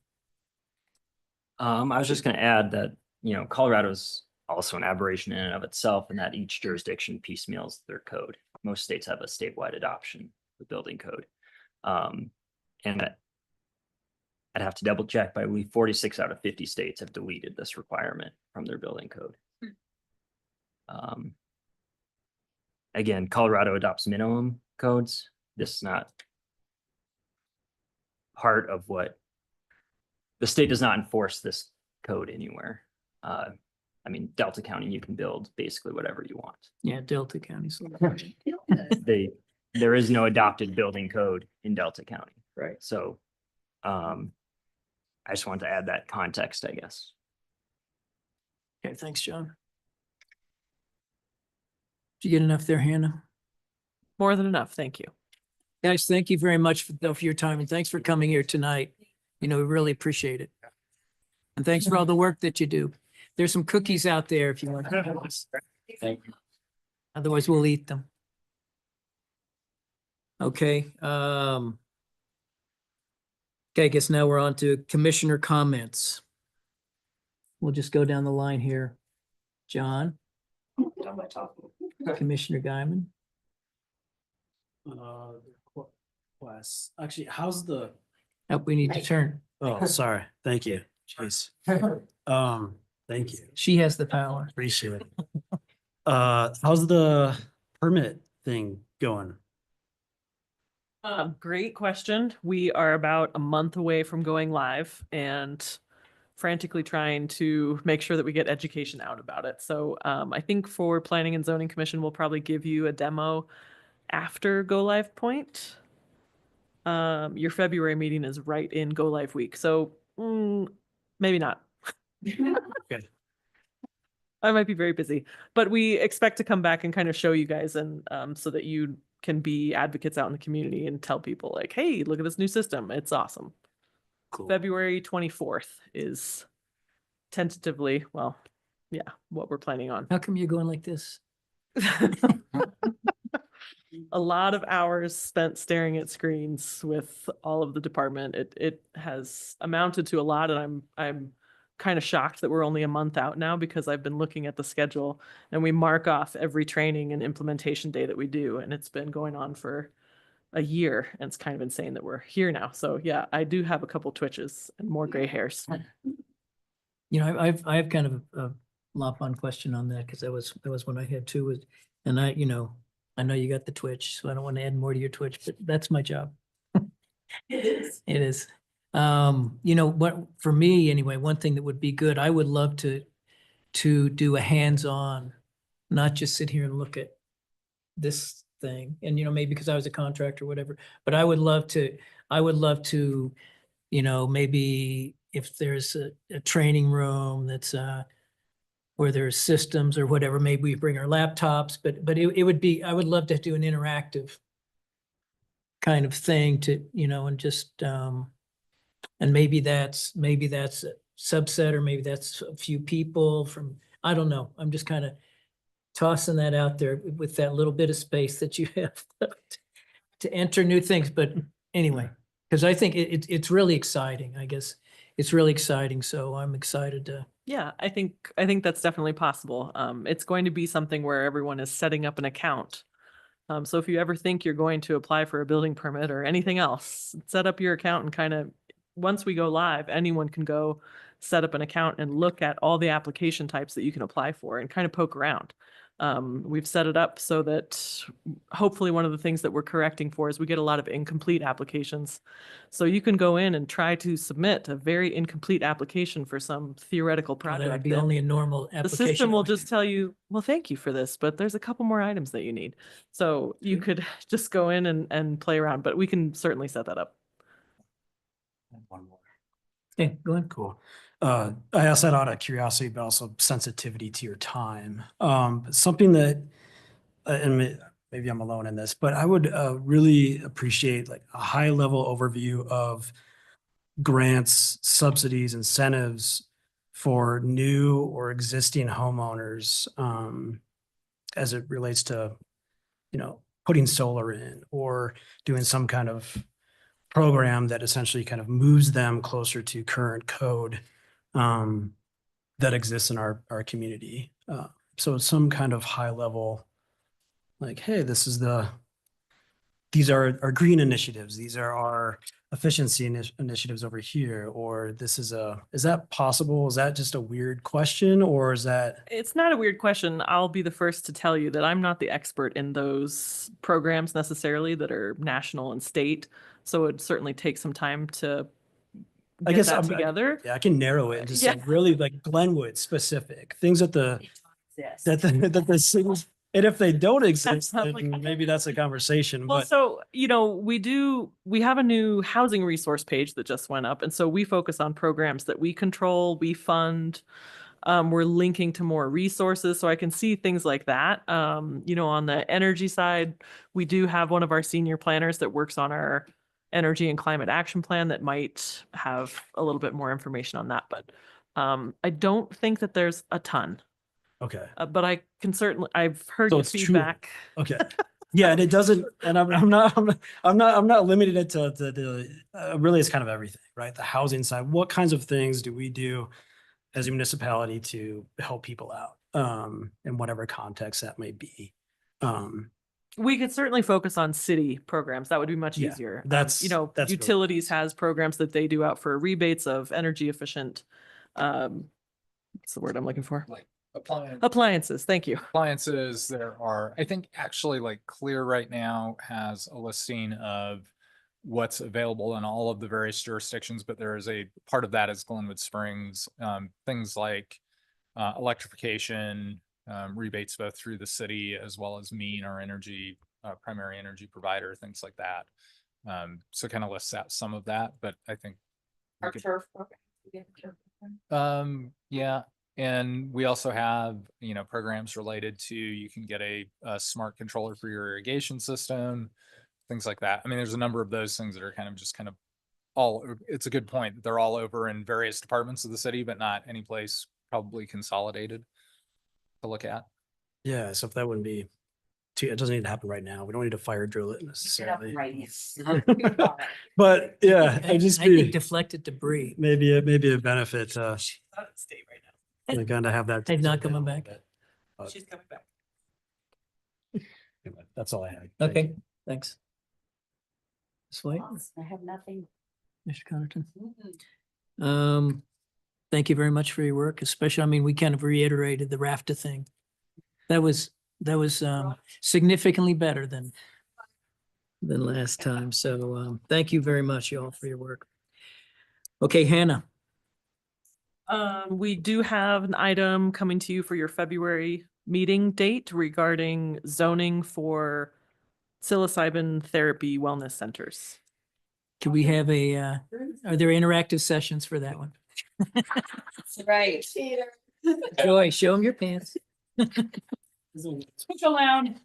I was just gonna add that, you know, Colorado's also an aberration in and of itself in that each jurisdiction piecemeals their code. Most states have a statewide adoption of the building code. And I'd have to double check, but I believe 46 out of 50 states have deleted this requirement from their building code. Again, Colorado adopts minimum codes. This is not part of what the state does not enforce this code anywhere. I mean, Delta County, you can build basically whatever you want. Yeah, Delta County. There is no adopted building code in Delta County. Right. So, I just wanted to add that context, I guess. Okay, thanks, John. Did you get enough there, Hannah? More than enough. Thank you. Guys, thank you very much for your time and thanks for coming here tonight. You know, we really appreciate it. And thanks for all the work that you do. There's some cookies out there if you want. Thank you. Otherwise, we'll eat them. Okay, okay, I guess now we're on to commissioner comments. We'll just go down the line here. John, Commissioner Guyman. Wes, actually, how's the, Oh, we need to turn. oh, sorry. Thank you. Jeez. Thank you. She has the power. Appreciate it. How's the permit thing going? Great question. We are about a month away from going live and frantically trying to make sure that we get education out about it. So I think for Planning and Zoning Commission, we'll probably give you a demo after go live point. Your February meeting is right in go live week. So maybe not. Okay. I might be very busy, but we expect to come back and kind of show you guys and so that you can be advocates out in the community and tell people like, hey, look at this new system. It's awesome. Cool. February 24th is tentatively, well, yeah, what we're planning on. How come you're going like this? A lot of hours spent staring at screens with all of the department. It has amounted to a lot, and I'm kind of shocked that we're only a month out now because I've been looking at the schedule and we mark off every training and implementation day that we do, and it's been going on for a year, and it's kind of insane that we're here now. So yeah, I do have a couple twitches and more gray hairs. You know, I have kind of a lop-on question on that because that was one I had too. And I know you got the twitch, so I don't want to add more to your twitch, but that's my job. It is. It is. You know, what, for me anyway, one thing that would be good, I would love to do a hands-on, not just sit here and look at this thing. And, you know, maybe because I was a contractor or whatever, but I would love to, you know, maybe if there's a training room that's, where there's systems or whatever, maybe we bring our laptops, but it would be, I would love to do an interactive kind of thing to, you know, and just, and maybe that's a subset, or maybe that's a few people from, I don't know. I'm just kind of tossing that out there with that little bit of space that you have to enter new things. But anyway, because I think it's really exciting, I guess. It's really exciting. So I'm excited to. Yeah, I think that's definitely possible. It's going to be something where everyone is setting up an account So if you ever think you're going to apply for a building permit or anything else, set up your account and kind of, once we go live, anyone can go set up an account and look at all the application types that you can apply for and kind of poke around. We've set it up so that hopefully one of the things that we're correcting for is we get a lot of incomplete applications. So you can go in and try to submit a very incomplete application for some theoretical Well, project. That would be and only a normal the application. system will just tell you, well, thank you for this, but there's a couple more items that you need. So you could just go in and play around, but we can certainly set that up. One more. Okay, go ahead. Cool. I asked that out of curiosity, but also sensitivity to your time. But something that, maybe I'm alone in this, but I would really appreciate like a high level overview of grants, subsidies, incentives for new or existing homeowners as it relates to, putting solar in or doing some kind of program that essentially kind of moves them closer to current code that exists in our community. So it's some kind of high level, like, hey, these are our green initiatives. These are our efficiency initiatives over here, or is that possible? Is that just a weird question, or is that? It's not a weird question. I'll be the first to tell you that I'm not the expert in those programs necessarily that are national and state. So it'd certainly take some time to I get guess that together. Yeah, I can narrow it and just Yeah. say really like Glenwood specific things that the cities, and if they don't exist, not then like- maybe that's a conversation. Well, But so, we have a new housing resource page that just went up. And so we focus on programs that we control, we fund. We're linking to more resources. So I can see things like that. On the energy side, we do have one of our senior planners that works on our energy and climate action plan that might have a little bit more information on that. But I don't think that there's a ton. okay. But I can certainly, I've heard So your it's true. feedback. Okay. Yeah, and it doesn't, and I'm not limited it to the really it's kind of everything, right? The housing side. What kinds of things do we do as a municipality to help people out in whatever context that may be? We could certainly focus on city programs. That would be much Yeah, easier. that's really Utilities has programs that they do out for rebates of energy efficient, what's the word I'm looking for? Like Appliances. Thank you. appliances, there are, I think actually like Clear right now has a listing of what's available in all of the various jurisdictions, but there is a part of that is Glenwood Springs, things like electrification, rebates both through the city as well as MEAN, our energy, primary energy provider, things like that. So kind of lists out some of that, but I think we Our could- turf program. We have a turf program. Yeah, and we also have, programs related to, you can get a smart controller for your irrigation system, things like that. I mean, there's a number of those things that are kind of all, it's a good point that they're all over in various departments of the city, but not any place probably consolidated to look at. Yeah, so if that wouldn't be it doesn't need to happen right now. We don't need to fire drill it necessarily. But yeah, I it'd just think be deflected debris. maybe a benefit to State right now. kind of have that. They're not coming back. She's coming back. Anyway, that's all I had. Thank Okay, you. thanks. Ms. White, I have nothing. Mr. Connerton. Thank you very much for your work, especially, we kind of reiterated the RAFTA thing. That was significantly better than last time. So thank you very much, y'all, for your work. Okay, Hannah. We do have an item coming to you for your February meeting date regarding zoning for psilocybin therapy wellness centers. Can we have are there interactive sessions for that one? Right. Joy, show them your pants. Switch around.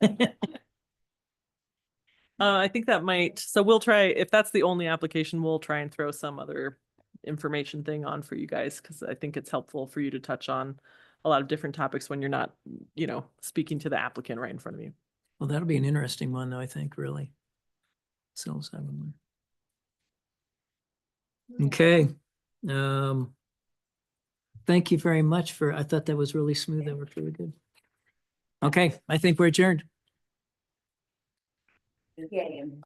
I think that might, so we'll try, if that's the only application, we'll try and throw some other information thing on for you guys, because I think it's helpful for you to touch on a lot of different topics when you're not, speaking to the applicant right in front of you. Well, that'll be an interesting one, though, I think, really. Psilocybin. Okay. Thank you very much I thought that was really smooth. That worked really good. Okay, I think we're adjourned. Yeah.